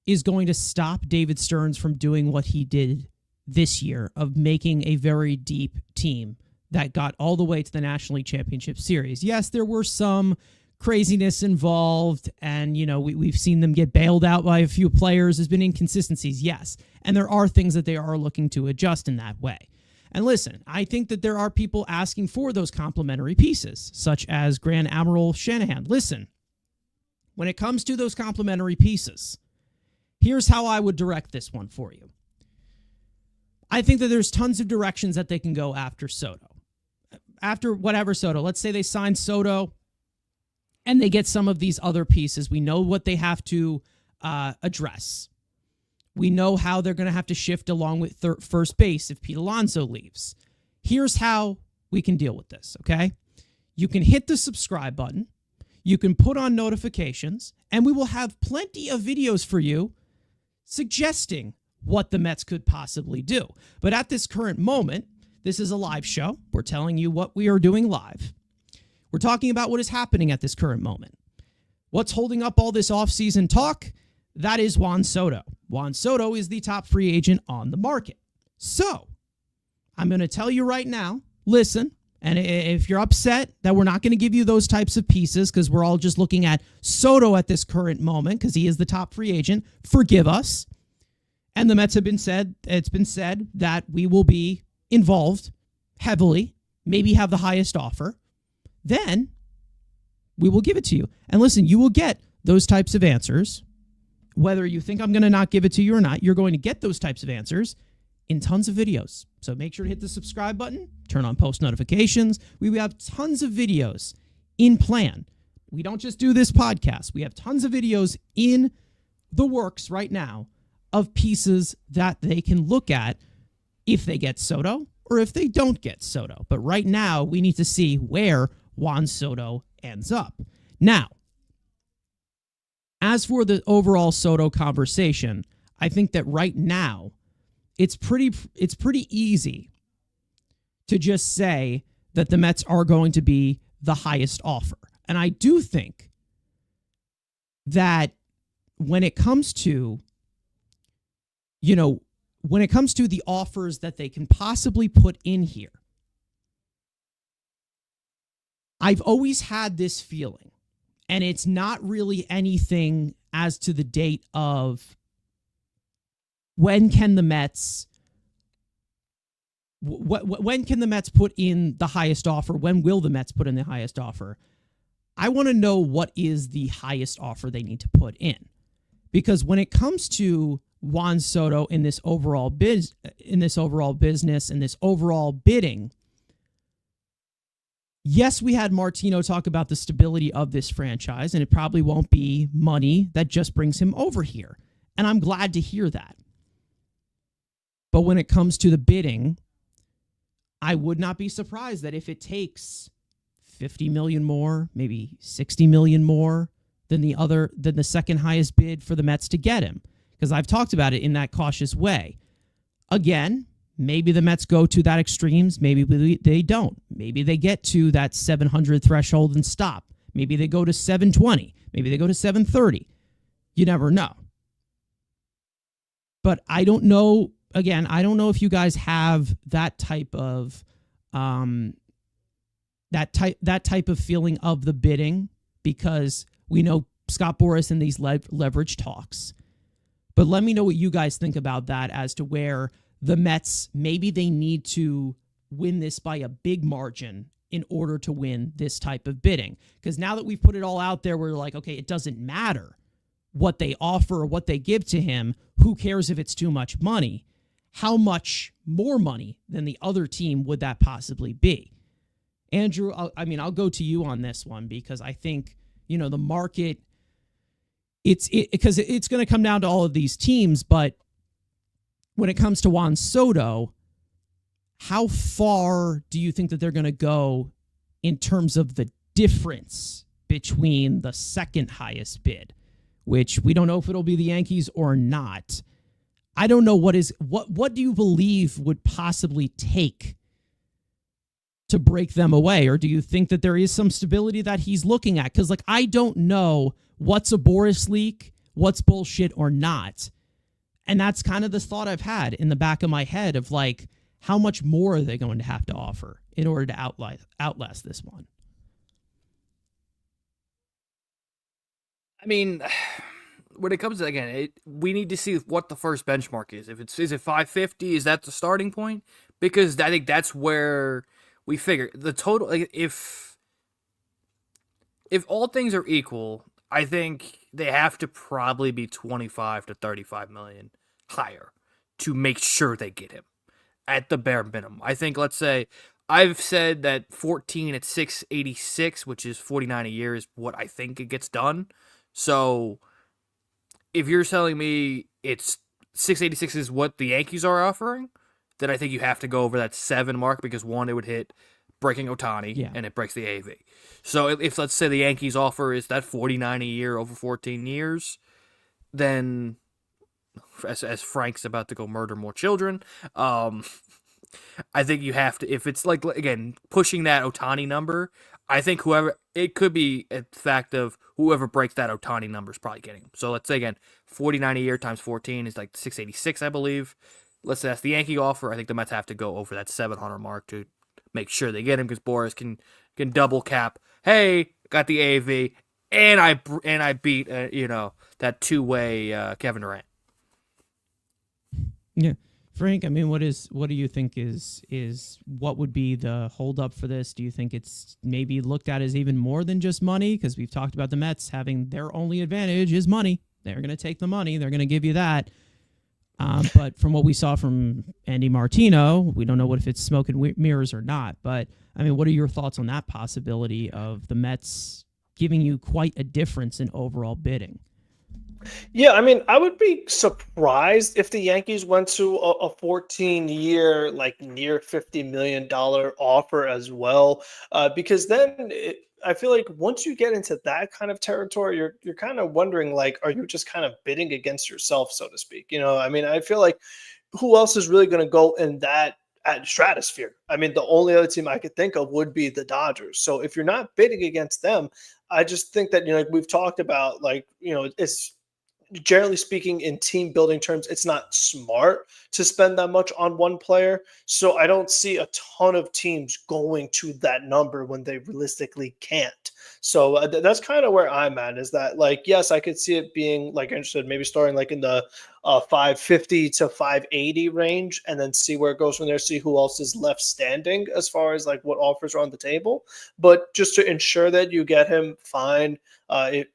is going to stop David Stearns from doing what he did this year of making a very deep team that got all the way to the National League Championship Series. Yes, there were some craziness involved, and we've seen them get bailed out by a few players. There's been inconsistencies, yes, and there are things that they are looking to adjust in that way. And listen, I think that there are people asking for those complementary pieces, such as Grand Admiral Shanahan. Listen, when it comes to those complementary pieces, here's how I would direct this one for you. I think that there's tons of directions that they can go after Soto. After whatever Soto, let's say they sign Soto and they get some of these other pieces. We know what they have to address. We know how they're going to have to shift along with first base if Pete Alonso leaves. Here's how we can deal with this, okay? You can hit the subscribe button. You can put on notifications, and we will have plenty of videos for you suggesting what the Mets could possibly do. But at this current moment, this is a live show. We're telling you what we are doing live. We're talking about what is happening at this current moment. What's holding up all this offseason talk? That is Juan Soto. Juan Soto is the top free agent on the market. So, I'm going to tell you right now, listen, and if you're upset that we're not going to give you those types of pieces because we're all just looking at Soto at this current moment because he is the top free agent, forgive us. And the Mets it's been said that we will be involved heavily, maybe have the highest offer. Then we will give it to you. And listen, you will get those types of answers. Whether you think I'm going to not give it to you or not, you're going to get those types of answers in tons of videos. So make sure to hit the subscribe button, turn on post notifications. We have tons of videos in plan. We don't just do this podcast. We have tons of videos in the works right now of pieces that they can look at if they get Soto or if they don't get Soto. But right now, we need to see where Juan Soto ends up. Now, as for the overall Soto conversation, I think that right now it's pretty easy to just say that the Mets are going to be the highest offer. And I do think that when it comes to the offers that they can possibly put in here, I've always had this feeling. And it's not really anything as to the date of when can the Mets when can the Mets put in the highest offer? When will the Mets put in the highest offer? I want to know what is the highest offer they need to put in. Because when it comes to Juan Soto in this overall business, in this overall bidding, yes, we had Martino talk about the stability of this franchise, and it probably won't be money that just brings him over here. And I'm glad to hear that. But when it comes to the bidding, I would not be surprised that if it takes 50 million more, maybe 60 million more than the second highest bid for the Mets to get him. Because I've talked about it in that cautious way. Again, maybe the Mets go to that extremes. Maybe they don't. Maybe they get to that 700 threshold and stop. Maybe they go to 720. Maybe they go to 730. You never know. But I don't know. Again, I don't know if you guys have that type of that type of feeling of the bidding, because we know Scott Boras in these leverage talks. But let me know what you guys think about that, as to where the Mets, maybe they need to win this by a big margin in order to win this type of bidding. Because now that we've put it all out there, we're like, okay, it doesn't matter what they offer or what they give to him. Who cares if it's too much money? How much more money than the other team would that possibly be? Andrew, I'll go to you on this one, because I think, the market, because it's going to come down to all of these teams. But when it comes to Juan Soto, how far do you think that they're going to go in terms of the difference between the second highest bid, which we don't know if it'll be the Yankees or not? I don't know what do you believe would possibly take to break them away? Or do you think that there is some stability that he's looking at? Because I don't know what's a Boris leak, what's bullshit or not. And that's kind of the thought I've had in the back of my head of how much more are they going to have to offer in order to outlast this one? I mean, when it comes to, again, we need to see what the first benchmark is. Is it 550? Is that the starting point? Because I think that's where we figure the total. If all things are equal, I think they have to probably be 25 to 35 million higher to make sure they get him at the bare minimum. I think, let's say, I've said that 14 at 686, which is 49 a year, is what I think it gets done. So if you're telling me it's 686 is what the Yankees are offering, then I think you have to go over that 7 mark, because one, it would hit breaking Ohtani, and it breaks the AAV. So if let's say the Yankees offer is that 49 a year over 14 years, then as Frank's about to go murder more children, I think you have to, if it's again, pushing that Ohtani number, I think it could be a fact of whoever breaks that Ohtani number is probably getting him. So let's say, again, 49 a year times 14 is 686, I believe. Let's say that's the Yankee offer. I think the Mets have to go over that 700 mark to make sure they get him, because Boras can double cap. Hey, got the AAV, and I beat that two-way Kevin Durant. Yeah. Frank, what do you think is what would be the holdup for this? Do you think it's maybe looked at as even more than just money? Because we've talked about the Mets having their only advantage is money. They're going to take the money. They're going to give you that. But from what we saw from Andy Martino, we don't know if it's smoke and mirrors or not. But, what are your thoughts on that possibility of the Mets giving you quite a difference in overall bidding? Yeah, I would be surprised if the Yankees went to a 14-year, near $50 million offer as well, because then I feel like once you get into that kind of territory, you're kind of wondering, are you just kind of bidding against yourself, so to speak? I feel like who else is really going to go in that stratosphere? The only other team I could think of would be the Dodgers. So if you're not bidding against them, I just think that, we've talked about, it's generally speaking, in team building terms, it's not smart to spend that much on one player. So I don't see a ton of teams going to that number when they realistically can't. So that's kind of where I'm at, is that, like, yes, I could see it being, like I said, maybe starting like in the 550 to 580 range, and then see where it goes from there, see who else is left standing as far as like what offers are on the table. But just to ensure that you get him, fine. I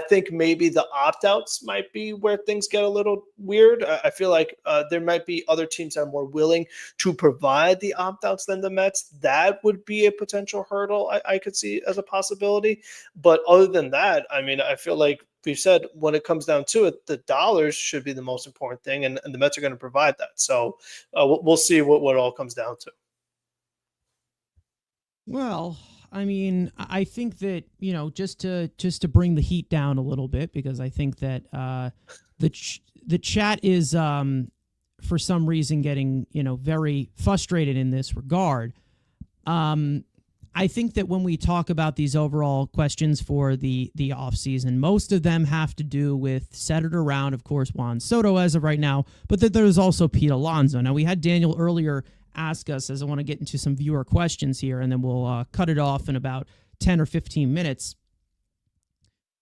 think maybe the opt outs might be where things get a little weird. I feel like there might be other teams that are more willing to provide the opt outs than the Mets. That would be a potential hurdle I could see as a possibility. But other than that, I mean, I feel like we've said, when it comes down to it, the dollars should be the most important thing, and the Mets are going to provide that. So we'll see what it all comes down to. Well, I mean, I think that, just to bring the heat down a little bit, because I think that the chat is for some reason getting very frustrated in this regard. I think that when we talk about these overall questions for the offseason, most of them have to do with centered around, of course, Juan Soto as of right now, but that there's also Pete Alonso. Now, we had Daniel earlier ask us, as I want to get into some viewer questions here, and then we'll cut it off in about 10 or 15 minutes,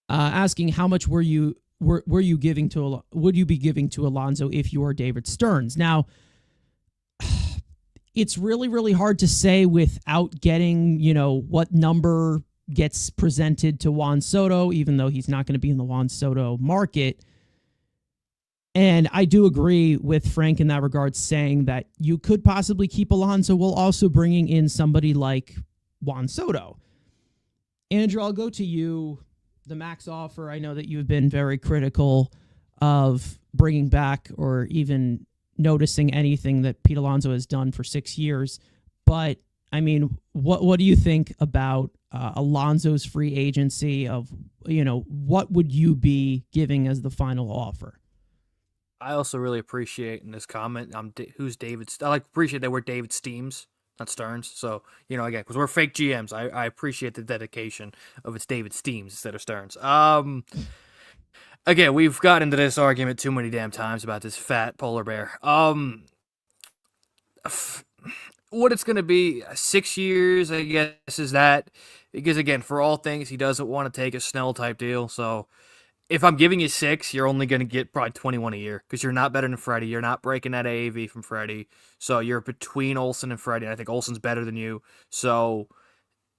asking how much were you giving to, would you be giving to Alonso if you are David Stearns? Now, it's really, really hard to say without getting, what number gets presented to Juan Soto, even though he's not going to be in the Juan Soto market. And I do agree with Frank in that regard, saying that you could possibly keep Alonso while also bringing in somebody like Juan Soto. Andrew, I'll go to you. The max offer, I know that you've been very critical of bringing back or even noticing anything that Pete Alonso has done for 6 years. But, I mean, what do you think about Alonso's free agency? Of, what would you be giving as the final offer? I also really appreciate in this comment, who's David. I appreciate that we're David Steams, not Stearns. So, again, because we're fake GMs, I appreciate the dedication of it's David Steams instead of Stearns. Again, we've got into this argument too many damn times about this fat polar bear. What it's going to be, 6 years, I guess, is that. Because, again, for all things, he doesn't want to take a Snell-type deal, so if I'm giving you 6, you're only going to get probably 21 a year because you're not better than Freddie. You're not breaking that AAV from Freddie. So you're between Olsen and Freddie. And I think Olsen's better than you. So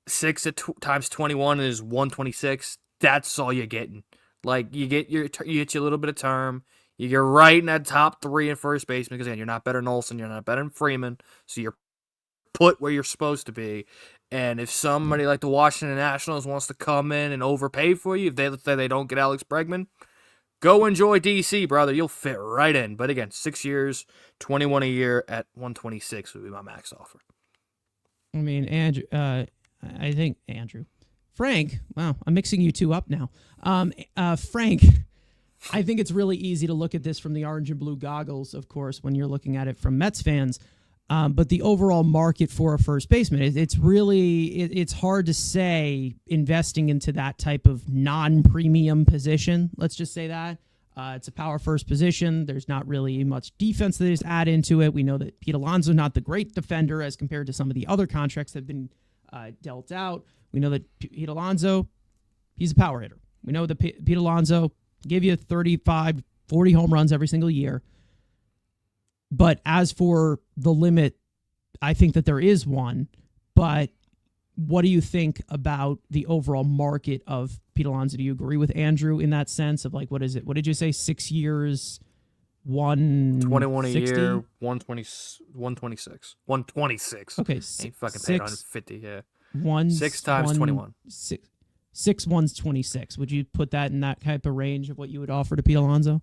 6 times 21 is 126. That's all you're getting. Like, you get you a little bit of term. You're right in that top 3 in first baseman because, again, you're not better than Olsen. You're not better than Freeman. So you're put where you're supposed to be. And if somebody like the Washington Nationals wants to come in and overpay for you, if they say they don't get Alex Bregman, go enjoy DC, brother. You'll fit right in. But again, 6 years, 21 a year at 126 would be my max offer. I mean, Andrew, Frank, wow, I'm mixing you two up now. Frank, I think it's really easy to look at this from the orange and blue goggles, of course, when you're looking at it from Mets fans. But the overall market for a first baseman, it's hard to say investing into that type of non-premium position. Let's just say that. It's a power first position. There's not really much defense that is add into it. We know that Pete Alonso not the great defender as compared to some of the other contracts that have been dealt out. We know that Pete Alonso, he's a power hitter. We know that Pete Alonso give you 35, 40 home runs every single year. But as for the limit, I think that there is one. But what do you think about the overall market of Pete Alonso? Do you agree with Andrew in that sense of, like, what is it? What did you say? 6 years, 21 a year, 126. 126. Okay. Ain't fucking paid 150, yeah. 6 times 21. 6 one's 26. Would you put that in that type of range of what you would offer to Pete Alonso?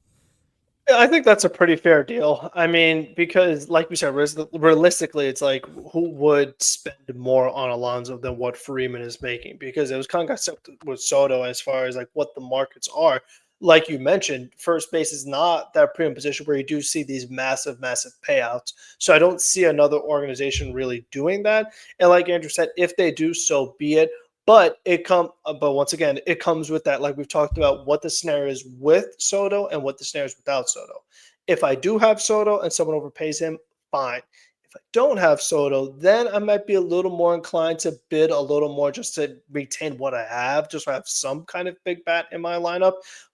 Yeah, I think that's a pretty fair deal. I mean, because like we said, realistically, it's like, who would spend more on Alonso than what Freeman is making? Because it was kind of got with Soto as far as like what the markets are. Like you mentioned, first base is not that premium position where you do see these massive, massive payouts. So I don't see another organization really doing that. And like Andrew said, if they do, so be it. But once again, it comes with that, like we've talked about, what the scenario is with Soto and what the scenario is without Soto. If I do have Soto and someone overpays him, fine. If I don't have Soto, then I might be a little more inclined to bid a little more just to retain what I have, just so I have some kind of big bat in my lineup.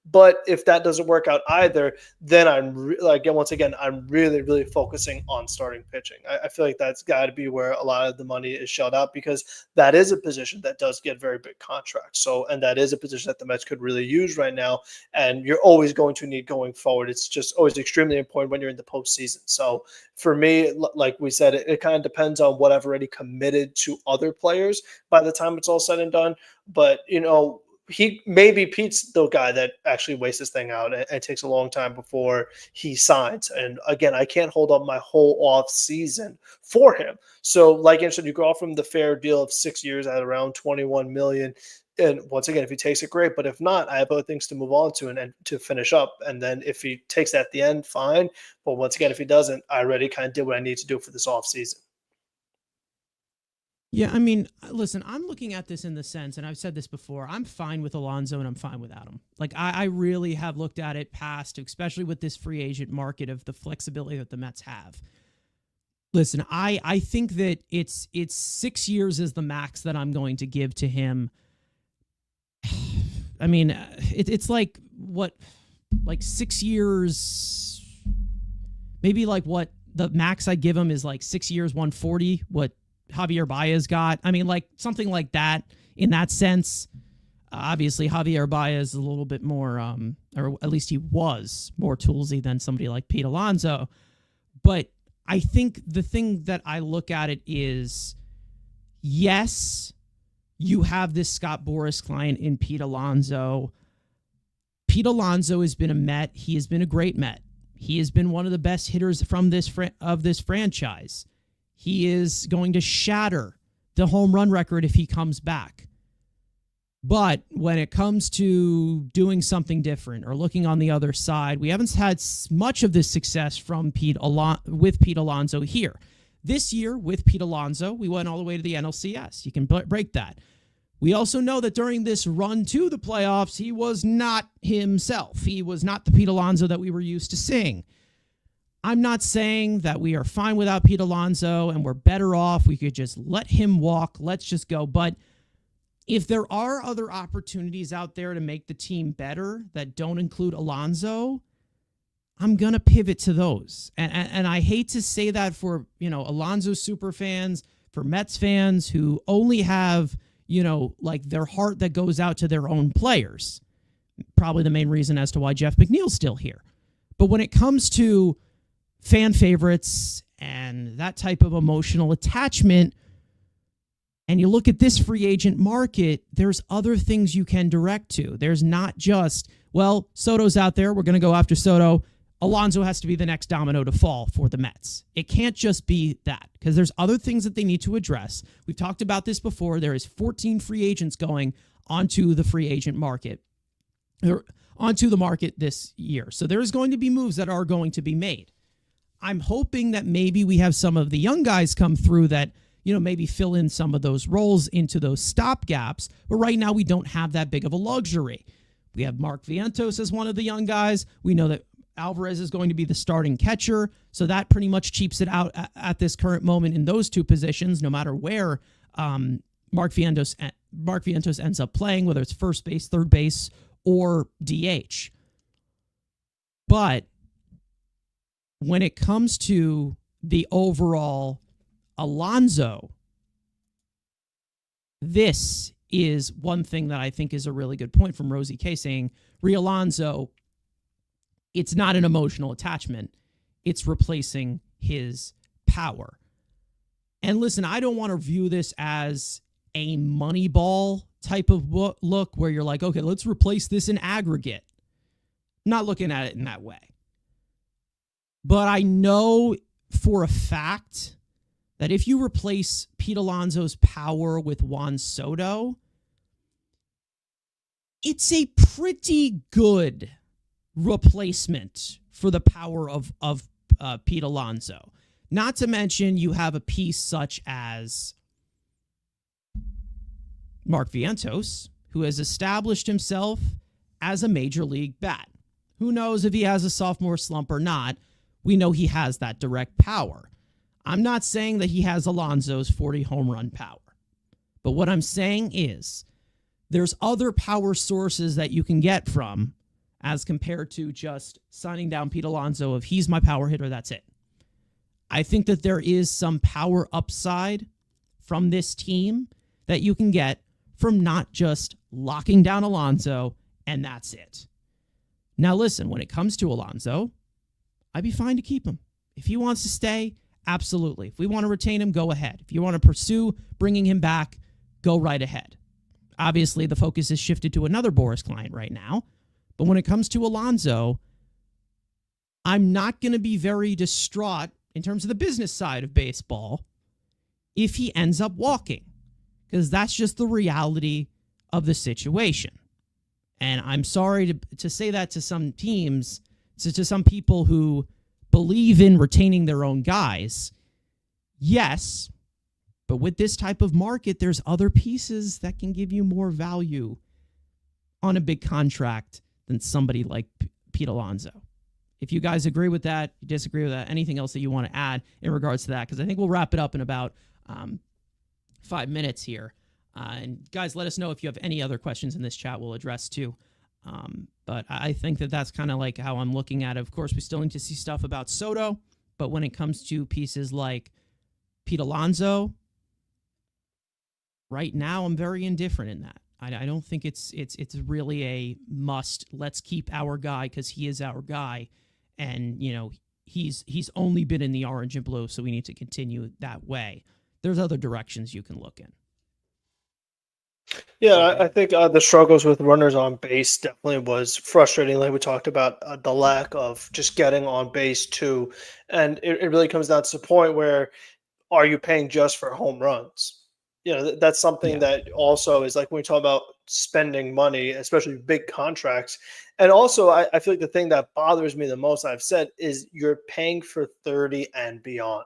But if that doesn't work out either, then once again, I'm really, really focusing on starting pitching. I feel like that's got to be where a lot of the money is shelled out, because that is a position that does get very big contracts. So, and that is a position that the Mets could really use right now. And you're always going to need going forward. It's just always extremely important when you're in the postseason. So for me, like we said, it kind of depends on what I've already committed to other players by the time it's all said and done. But, Pete's the guy that actually wastes this thing out and takes a long time before he signs. And again, I can't hold up my whole off season for him. So like I said, you go off from the fair deal of 6 years at around 21 million. And once again, if he takes it, great. But if not, I have other things to move on to and to finish up. And then if he takes that at the end, fine. But once again, if he doesn't, I already kind of did what I need to do for this off season. Yeah, I mean, listen, I'm looking at this in the sense, and I've said this before, I'm fine with Alonso and I'm fine without him. Like, I really have looked at it past, especially with this free agent market, of the flexibility that the Mets have. Listen, I think that it's 6 years is the max that I'm going to give to him. I mean, it's like, what, like 6 years, maybe like what the max I give him is like 6 years, 140, what Javier Baez got. I mean, like something like that in that sense. Obviously, Javier Baez is a little bit more, or at least he was more toolsy than somebody like Pete Alonso. But I think the thing that I look at it is, yes, you have this Scott Boras client in Pete Alonso. Pete Alonso has been a Met. He has been a great Met. He has been one of the best hitters from this franchise. He is going to shatter the home run record if he comes back. But when it comes to doing something different or looking on the other side, we haven't had much of this success from with Pete Alonso here. This year, with Pete Alonso, we went all the way to the NLCS. You can break that. We also know that during this run to the playoffs, he was not himself. He was not the Pete Alonso that we were used to seeing. I'm not saying that we are fine without Pete Alonso and we're better off. We could just let him walk. Let's just go. But if there are other opportunities out there to make the team better that don't include Alonso, I'm going to pivot to those. And I hate to say that for, Alonso super fans, for Mets fans who only have, like their heart that goes out to their own players. Probably the main reason as to why Jeff McNeil's still here. But when it comes to fan favorites and that type of emotional attachment, and you look at this free agent market, there's other things you can direct to. There's not just, well, Soto's out there, we're going to go after Soto. Alonso has to be the next domino to fall for the Mets. It can't just be that, because there's other things that they need to address. We've talked about this before. There is 14 free agents going onto the free agent market, or onto the market this year. So there's going to be moves that are going to be made. I'm hoping that maybe we have some of the young guys come through that, maybe fill in some of those roles into those stop gaps. But right now we don't have that big of a luxury. We have Mark Vientos as one of the young guys. We know that Alvarez is going to be the starting catcher. So that pretty much cheaps it out at this current moment in those two positions, no matter where Mark Vientos ends up playing, whether it's first base, third base, or DH. But when it comes to the overall Alonso, this is one thing that I think is a really good point from Rosie K, saying, Alonso, it's not an emotional attachment. It's replacing his power. And listen, I don't want to view this as a Moneyball type of look where you're like, okay, let's replace this in aggregate. Not looking at it in that way. But I know for a fact that if you replace Pete Alonso's power with Juan Soto, it's a pretty good replacement for the power of Pete Alonso. Not to mention you have a piece such as Mark Vientos, who has established himself as a major league bat. Who knows if he has a sophomore slump or not? We know he has that direct power. I'm not saying that he has Alonso's 40 home run power. But what I'm saying is there's other power sources that you can get from as compared to just signing down Pete Alonso if he's my power hitter, that's it. I think that there is some power upside from this team that you can get from not just locking down Alonso and that's it. Now listen, when it comes to Alonso, I'd be fine to keep him. If he wants to stay, absolutely. If we want to retain him, go ahead. If you want to pursue bringing him back, go right ahead. Obviously, the focus is shifted to another Boris client right now. But when it comes to Alonso, I'm not going to be very distraught in terms of the business side of baseball if he ends up walking, because that's just the reality of the situation. And I'm sorry to say that to some teams, to some people who believe in retaining their own guys. Yes, but with this type of market, there's other pieces that can give you more value on a big contract than somebody like Pete Alonso. If you guys agree with that, you disagree with that, anything else that you want to add in regards to that, because I think we'll wrap it up in about 5 minutes here. And guys, let us know if you have any other questions in this chat we'll address too. But I think that that's kind of like how I'm looking at it. Of course, we still need to see stuff about Soto, but when it comes to pieces like Pete Alonso, right now I'm very indifferent in that. I don't think it's really a must. Let's keep our guy because he is our guy, and you know he's only been in the orange and blue, so we need to continue that way. There's other directions you can look in. Yeah, I think the struggles with runners on base definitely was frustrating. Like we talked about, the lack of just getting on base too, and it really comes down to the point where are you paying just for home runs? You know, that's something Yeah. that also is like when we talk about spending money, especially big contracts. And also, I feel like the thing that bothers me the most, I've said, is you're paying for 30 and beyond.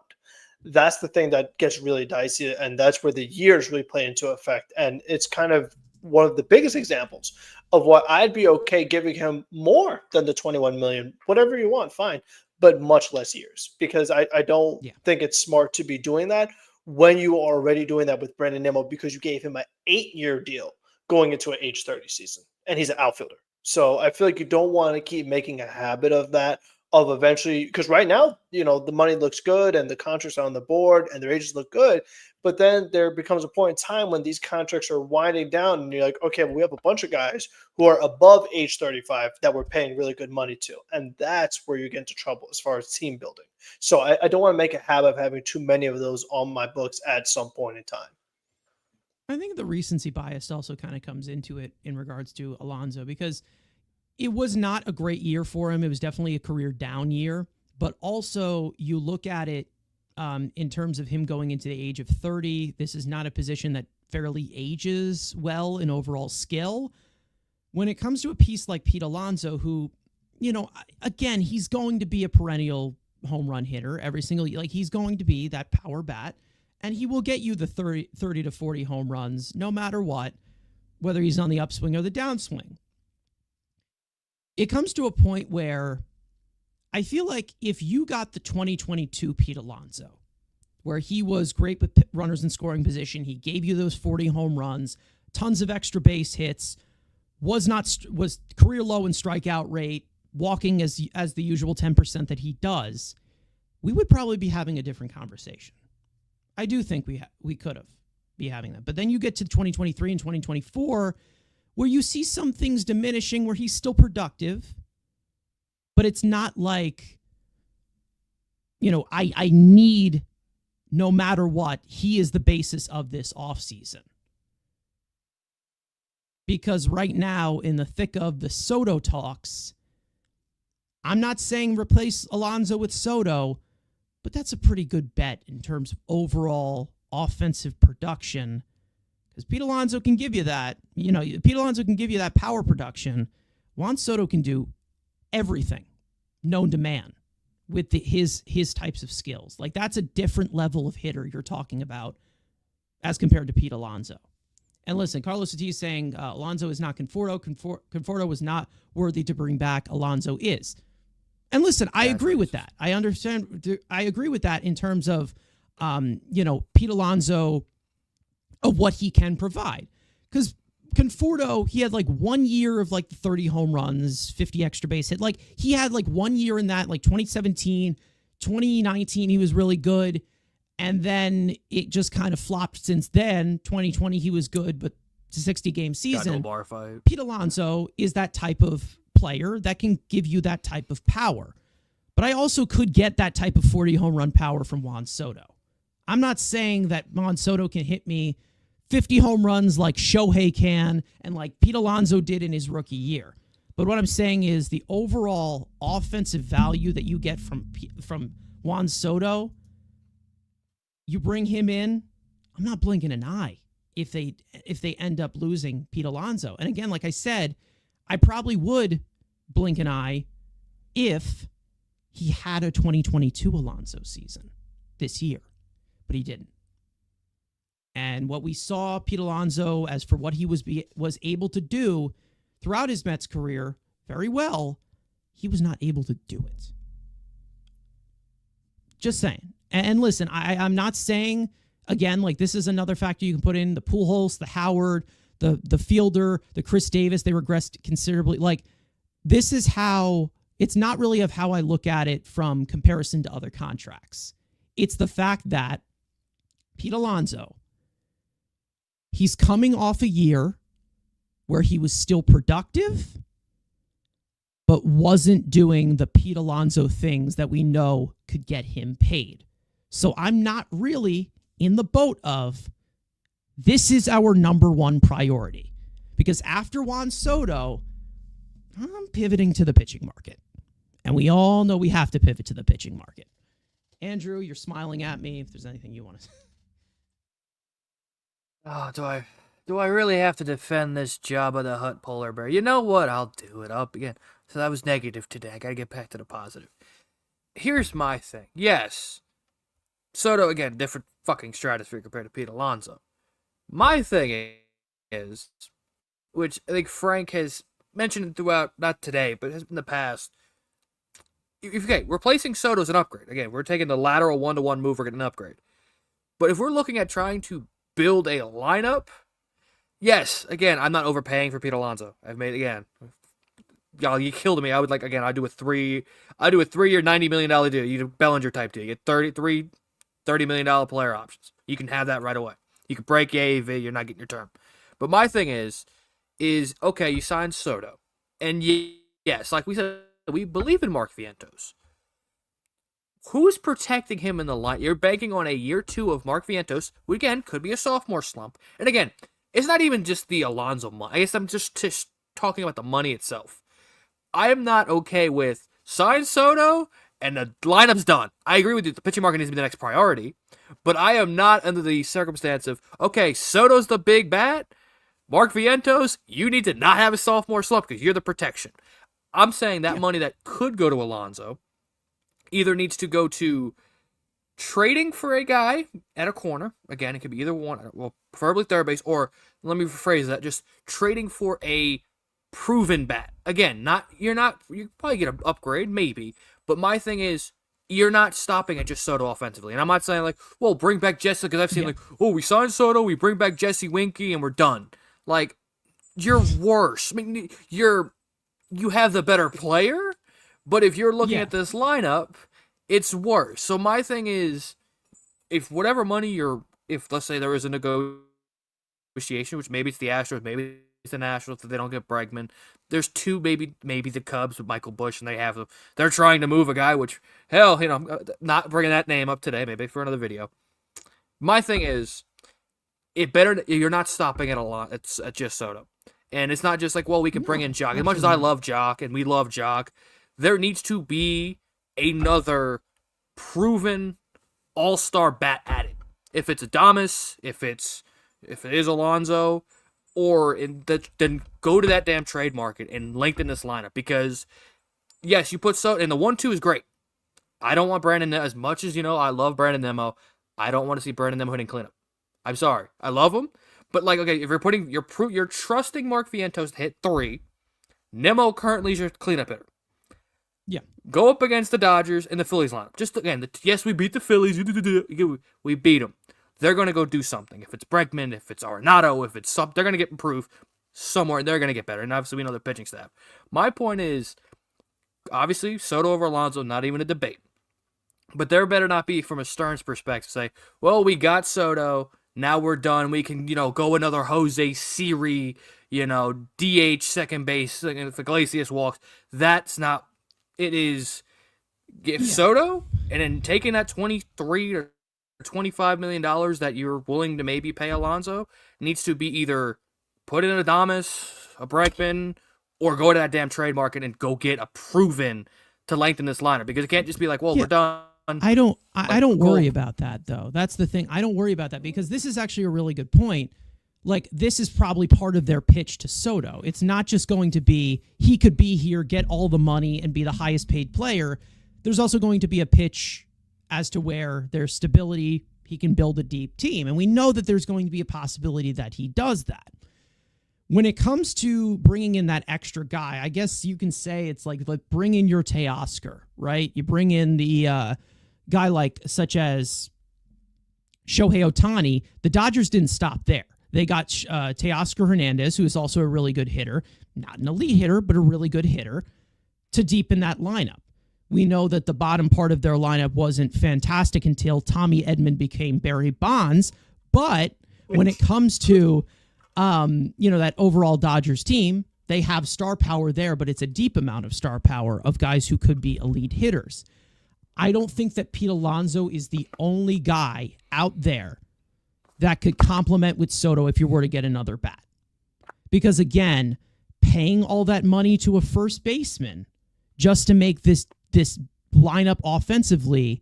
That's the thing that gets really dicey, and that's where the years really play into effect. And it's kind of one of the biggest examples of what I'd be okay giving him more than the 21 million, whatever you want, fine, but much less years, because I don't think it's smart to be doing that when you are already doing that with Brandon Nimmo, because you gave him an 8-year deal going into an age 30 season, and he's an outfielder. So I feel like you don't want to keep making a habit of that, of eventually, because right now, you know, the money looks good and the contracts are on the board and their ages look good. But then there becomes a point in time when these contracts are winding down and you're like, okay, well, we have a bunch of guys who are above age 35 that we're paying really good money to. And that's where you get into trouble as far as team building. So I don't want to make a habit of having too many of those on my books at some point in time. I think the recency bias also kind of comes into it in regards to Alonso, because it was not a great year for him. It was definitely a career down year, but also you look at it in terms of him going into the age of 30. This is not a position that fairly ages well in overall skill. When it comes to a piece like Pete Alonso, who, you know, again, he's going to be a perennial home run hitter every single year. Like, he's going to be that power bat, and he will get you the 30 to 40 home runs no matter what, whether he's on the upswing or the downswing. It comes to a point where I feel like if you got the 2022 Pete Alonso, where he was great with runners in scoring position, he gave you those 40 home runs, tons of extra base hits, was career low in strikeout rate, walking as the usual 10% that he does, we would probably be having a different conversation. I do think we could have be having that. But then you get to 2023 and 2024, where you see some things diminishing, where he's still productive, but it's not like, you know, I need, no matter what, he is the basis of this offseason. Because right now, in the thick of the Soto talks, I'm not saying replace Alonso with Soto, but that's a pretty good bet in terms of overall offensive production. Because Pete Alonso can give you that. You know, Pete Alonso can give you that power production. Juan Soto can do everything known to man with his types of skills. Like, that's a different level of hitter you're talking about as compared to Pete Alonso. And listen, Carlos Ortiz saying Alonso is not Conforto. Conforto was not worthy to bring back. Alonso is. And listen, I agree with that. I understand. I agree with that in terms of, Pete Alonso, of what he can provide. Because Conforto, he had like 1 year of like 30 home runs, 50 extra base hit. Like he had like 1 year in that, like 2017, 2019, he was really good. And then it just kind of flopped since then. 2020, he was good, but it's a 60-game season. Got no bar fight. Pete Alonso is that type of player that can give you that type of power. But I also could get that type of 40 home run power from Juan Soto. I'm not saying that Juan Soto can hit me 50 home runs like Shohei can and like Pete Alonso did in his rookie year. But what I'm saying is the overall offensive value that you get from Juan Soto, you bring him in, I'm not blinking an eye if they end up losing Pete Alonso. And again, like I said, I probably would blink an eye if he had a 2022 Alonso season this year, but he didn't. And what we saw Pete Alonso, as for what he was able to do throughout his Mets career, very well, he was not able to do it. Just saying. And listen, I'm not saying, again, like this is another factor you can put in, the Pujols, the Howard, the Fielder, the Chris Davis, they regressed considerably. Like this is how, it's not really of how I look at it from comparison to other contracts. It's the fact that Pete Alonso, he's coming off a year where he was still productive, but wasn't doing the Pete Alonso things that we know could get him paid. So I'm not really in the boat of this is our number one priority. Because after Juan Soto, I'm pivoting to the pitching market. And we all know we have to pivot to the pitching market. Andrew, you're smiling at me. If there's anything you want to say. Oh, do I really have to defend this Jabba the Hutt polar bear? You know what? I'll do it. Again. So that was negative today. I gotta get back to the positive. Here's my thing. Yes, Soto, again, different fucking stratosphere compared to Pete Alonso. My thing is, which I think Frank has mentioned throughout, not today, but in the past. Okay, replacing Soto is an upgrade. Again, we're taking the lateral 1-to-1 move, we're getting an upgrade. But if we're looking at trying to build a lineup, yes, again, I'm not overpaying for Pete Alonso. Y'all, you killed me. I'd do a 3-year, $90 million deal. You do Bellinger type deal. You get $30 million player options. You can have that right away. You can break AAV, you're not getting your term. But my thing is okay, you signed Soto. And yes, like we said, we believe in Mark Vientos. Who's protecting him in the line? You're banking on a year 2 of Mark Vientos, who again could be a sophomore slump. And again, it's not even just the Alonso money. I guess I'm just talking about the money itself. I am not okay with sign Soto and the lineup's done. I agree with you. The pitching market needs to be the next priority. But I am not under the circumstance of, okay, Soto's the big bat. Mark Vientos, you need to not have a sophomore slump because you're the protection. I'm saying that money that could go to Alonso either needs to go to trading for a guy at a corner. Again, it could be either one. Well, preferably third base. Or, let me rephrase that, just trading for a proven bat. Again, you probably get an upgrade, maybe. But my thing is, you're not stopping at just Soto offensively. And I'm not saying like, well, bring back Jesse, because I've seen we signed Soto, we bring back Jesse Winky, and we're done. Like, you're worse. I mean, you have the better player, but if you're looking at this lineup, it's worse. So my thing is, if whatever money if let's say there is a negotiation, which maybe it's the Astros, maybe it's the Nationals if they don't get Bregman. There's 2, maybe the Cubs with Michael Busch, and they're trying to move a guy, which, hell, I'm not bringing that name up today, maybe for another video. My thing is, you're not stopping at a lot. It's at just Soto. And it's not just like, well, we can bring in Jock. As much as I love Jock, and we love Jock, there needs to be another proven all-star bat added. If it's Adames, if it is Alonso, or then go to that damn trade market and lengthen this lineup. Because, yes, you put Soto, and the 1-2 is great. I don't want Brandon, as much as, I love Brandon Nimmo, I don't want to see Brandon Nimmo hitting cleanup. I'm sorry. I love him, But like, okay, if you're trusting Mark Vientos to hit 3, Nimmo currently is your cleanup hitter. Yeah. Go up against the Dodgers and the Phillies lineup. Just again, yes, we beat the Phillies. We beat them. They're going to go do something. If it's Bregman, if it's Arenado, if it's they're going to get improved somewhere. They're going to get better. And obviously, we know the pitching staff. My point is, obviously, Soto over Alonso, not even a debate. But there better not be, from a Stearns perspective, say, well, we got Soto. Now we're done. We can, go another Jose Siri, DH second base. If Iglesias walks, that's not. It is Soto, and then taking that 23 or $25 million that you're willing to maybe pay Alonso needs to be either put in Adames, a Bregman, or go to that damn trade market and go get a proven to lengthen this lineup, because it can't just be like, well, we're done. I don't worry about that, though. That's the thing. I don't worry about that, because this is actually a really good point. Like, this is probably part of their pitch to Soto. It's not just going to be, he could be here, get all the money, and be the highest paid player. There's also going to be a pitch as to where there's stability, he can build a deep team. And we know that there's going to be a possibility that he does that. When it comes to bringing in that extra guy, I guess you can say it's like bring in your Teoscar, right? You bring in the guy such as Shohei Ohtani. The Dodgers didn't stop there. They got Teoscar Hernandez, who is also a really good hitter, not an elite hitter, but a really good hitter, to deepen that lineup. We know that the bottom part of their lineup wasn't fantastic until Tommy Edman became Barry Bonds. But when it comes to, that overall Dodgers team, they have star power there, but it's a deep amount of star power of guys who could be elite hitters. I don't think that Pete Alonso is the only guy out there that could complement with Soto if you were to get another bat. Because again, paying all that money to a first baseman just to make this lineup offensively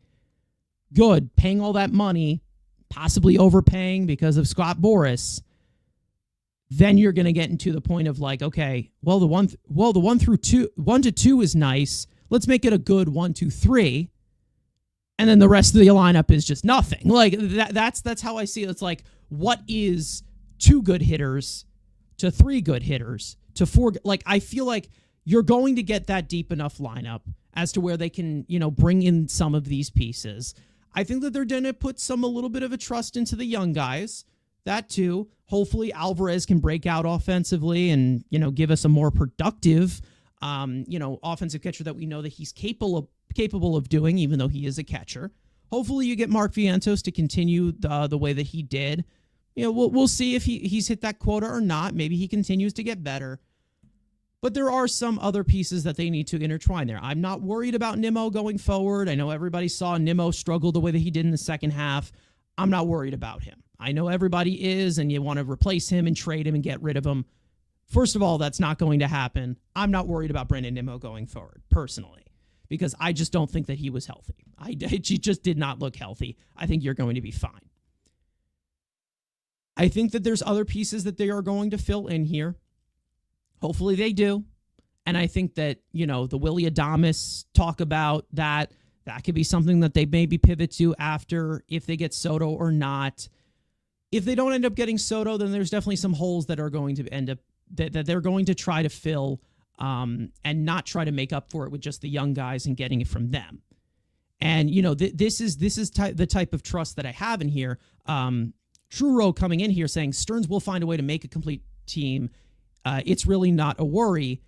good, paying all that money, possibly overpaying because of Scott Boras, then you're going to get into the point of like, okay, well, the 1 to 2 is nice. Let's make it a good 1, 2, 3. And then the rest of the lineup is just nothing. Like that's how I see it. It's like, what is 2 good hitters to 3 good hitters to 4? Like, I feel like you're going to get that deep enough lineup as to where they can, bring in some of these pieces. I think that they're going to put a little bit of a trust into the young guys. That too. Hopefully Alvarez can break out offensively and, give us a more productive, offensive catcher that we know that he's capable of doing, even though he is a catcher. Hopefully you get Mark Vientos to continue the way that he did. We'll see if he's hit that quota or not. Maybe he continues to get better. But there are some other pieces that they need to intertwine there. I'm not worried about Nimmo going forward. I know everybody saw Nimmo struggle the way that he did in the second half. I'm not worried about him. I know everybody is, and you want to replace him and trade him and get rid of him. First of all, that's not going to happen. I'm not worried about Brandon Nimmo going forward, personally, because I just don't think that he was healthy. He just did not look healthy. I think you're going to be fine. I think that there's other pieces that they are going to fill in here. Hopefully they do. And I think that, the Willy Adames talk about that could be something that they maybe pivot to after, if they get Soto or not. If they don't end up getting Soto, then there's definitely some holes that are going to end up that they're going to try to fill, and not try to make up for it with just the young guys and getting it from them. And, this is the type of trust that I have in here. Truro coming in here saying Stearns will find a way to make a complete team. It's really not a worry.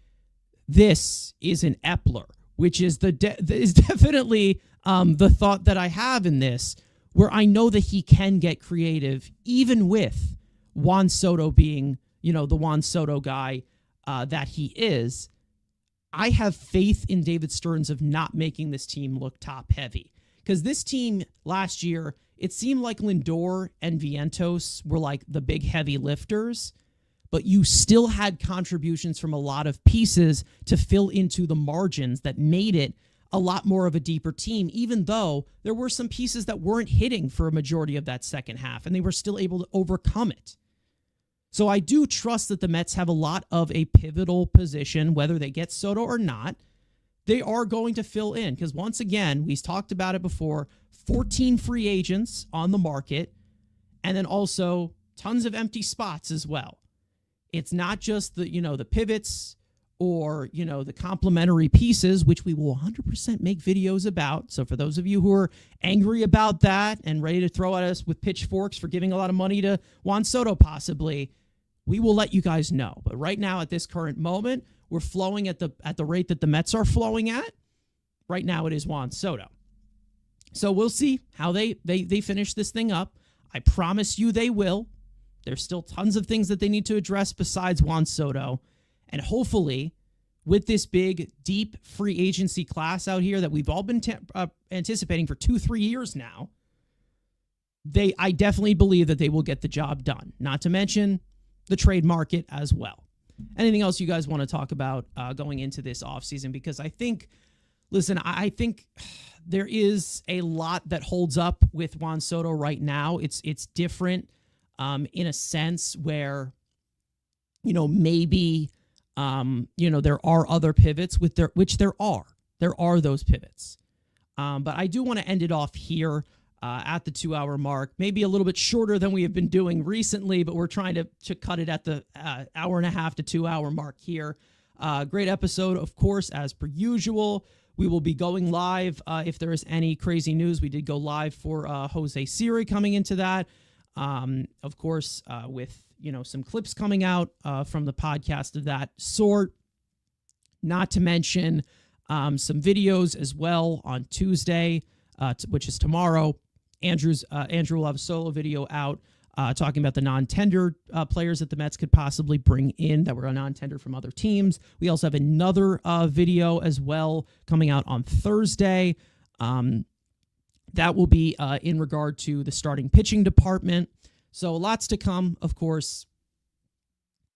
This is an Epler, which is is definitely the thought that I have in this, where I know that he can get creative, even with Juan Soto being, the Juan Soto guy that he is. I have faith in David Stearns of not making this team look top heavy, because this team last year, it seemed like Lindor and Vientos were like the big heavy lifters, but you still had contributions from a lot of pieces to fill into the margins that made it a lot more of a deeper team, even though there were some pieces that weren't hitting for a majority of that second half, and they were still able to overcome it. So I do trust that the Mets have a lot of a pivotal position, whether they get Soto or not. They are going to fill in, because once again, we've talked about it before, 14 free agents on the market, and then also tons of empty spots as well. It's not just the, the pivots or, the complementary pieces, which we will 100% make videos about. So for those of you who are angry about that and ready to throw at us with pitchforks for giving a lot of money to Juan Soto possibly, we will let you guys know. But right now, at this current moment, we're flowing at the rate that the Mets are flowing at. Right now, it is Juan Soto. So we'll see how they finish this thing up. I promise you they will. There's still tons of things that they need to address besides Juan Soto. And hopefully, with this big, deep free agency class out here that we've all been anticipating for 2-3 years now, I definitely believe that they will get the job done. Not to mention the trade market as well. Anything else you guys want to talk about going into this offseason? Because I think, I think there is a lot that holds up with Juan Soto right now. It's different in a sense where, maybe, there are other pivots which there are. There are those pivots. But I do want to end it off here at the 2-hour mark, maybe a little bit shorter than we have been doing recently, but we're trying to cut it at the hour and a half to 2-hour mark here. Great episode, of course, as per usual. We will be going live if there is any crazy news. We did go live for Jose Siri coming into that. Of course, with some clips coming out from the podcast of that sort. Not to mention some videos as well on Tuesday, which is tomorrow. Andrew will have a solo video out talking about the non-tendered players that the Mets could possibly bring in that were non-tendered from other teams. We also have another video as well coming out on Thursday. That will be in regard to the starting pitching department. So lots to come, of course.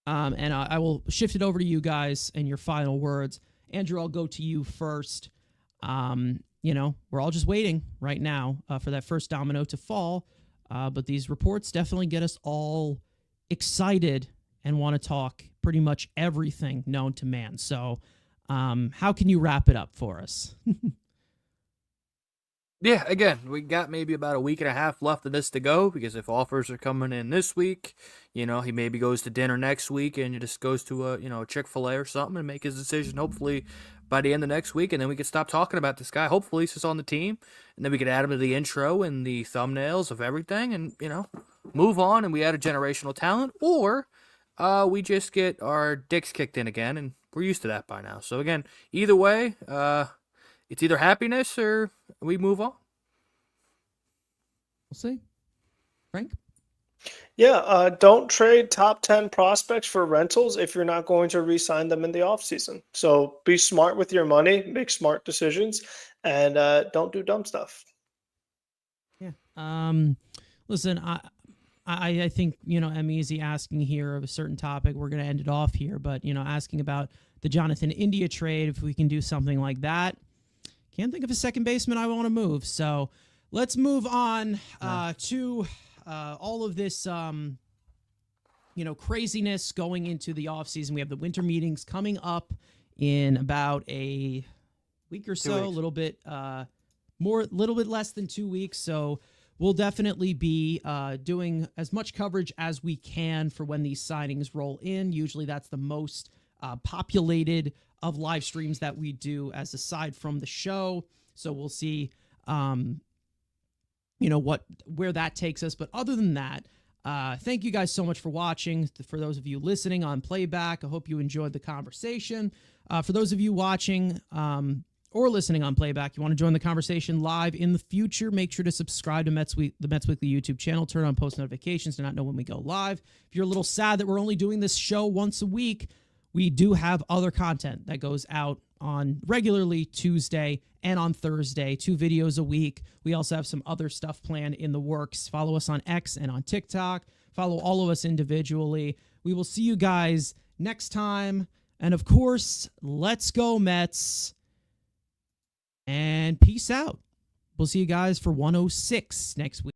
And I will shift it over to you guys and your final words. Andrew, I'll go to you first. We're all just waiting right now for that first domino to fall. But these reports definitely get us all excited and want to talk pretty much everything known to man. So how can you wrap it up for us? Yeah, again, we got maybe about a week and a half left of this to go, because if offers are coming in this week, he maybe goes to dinner next week and he just goes to a Chick-fil-A or something and make his decision hopefully by the end of next week, and then we can stop talking about this guy. Hopefully he's just on the team, and then we can add him to the intro and the thumbnails of everything and, move on, and we add a generational talent, or we just get our dicks kicked in again, and we're used to that by now. So again, either way, it's either happiness or we move on. We'll see. Frank? Yeah, don't trade top 10 prospects for rentals if you're not going to re-sign them in the offseason. So be smart with your money, make smart decisions, and don't do dumb stuff. Yeah. Listen, I think, I'm easy asking here of a certain topic. We're going to end it off here, but, asking about the Jonathan India trade, if we can do something like that. Can't think of a second baseman I want to move. So let's move on to all of this, craziness going into the offseason. We have the winter meetings coming up in about a week or so, a little bit less than 2 weeks. So we'll definitely be doing as much coverage as we can for when these signings roll in. Usually that's the most populated of live streams that we do as aside from the show. So we'll see, where that takes us. But other than that, thank you guys so much for watching. For those of you listening on playback, I hope you enjoyed the conversation. For those of you watching or listening on playback, you want to join the conversation live in the future, make sure to subscribe to the Mets Weekly YouTube channel. Turn on post notifications to not know when we go live. If you're a little sad that we're only doing this show once a week, we do have other content that goes out on regularly Tuesday and on Thursday, 2 videos a week. We also have some other stuff planned in the works. Follow us on X and on TikTok. Follow all of us individually. We will see you guys next time. And of course, let's go Mets. And peace out. We'll see you guys for 106 next week.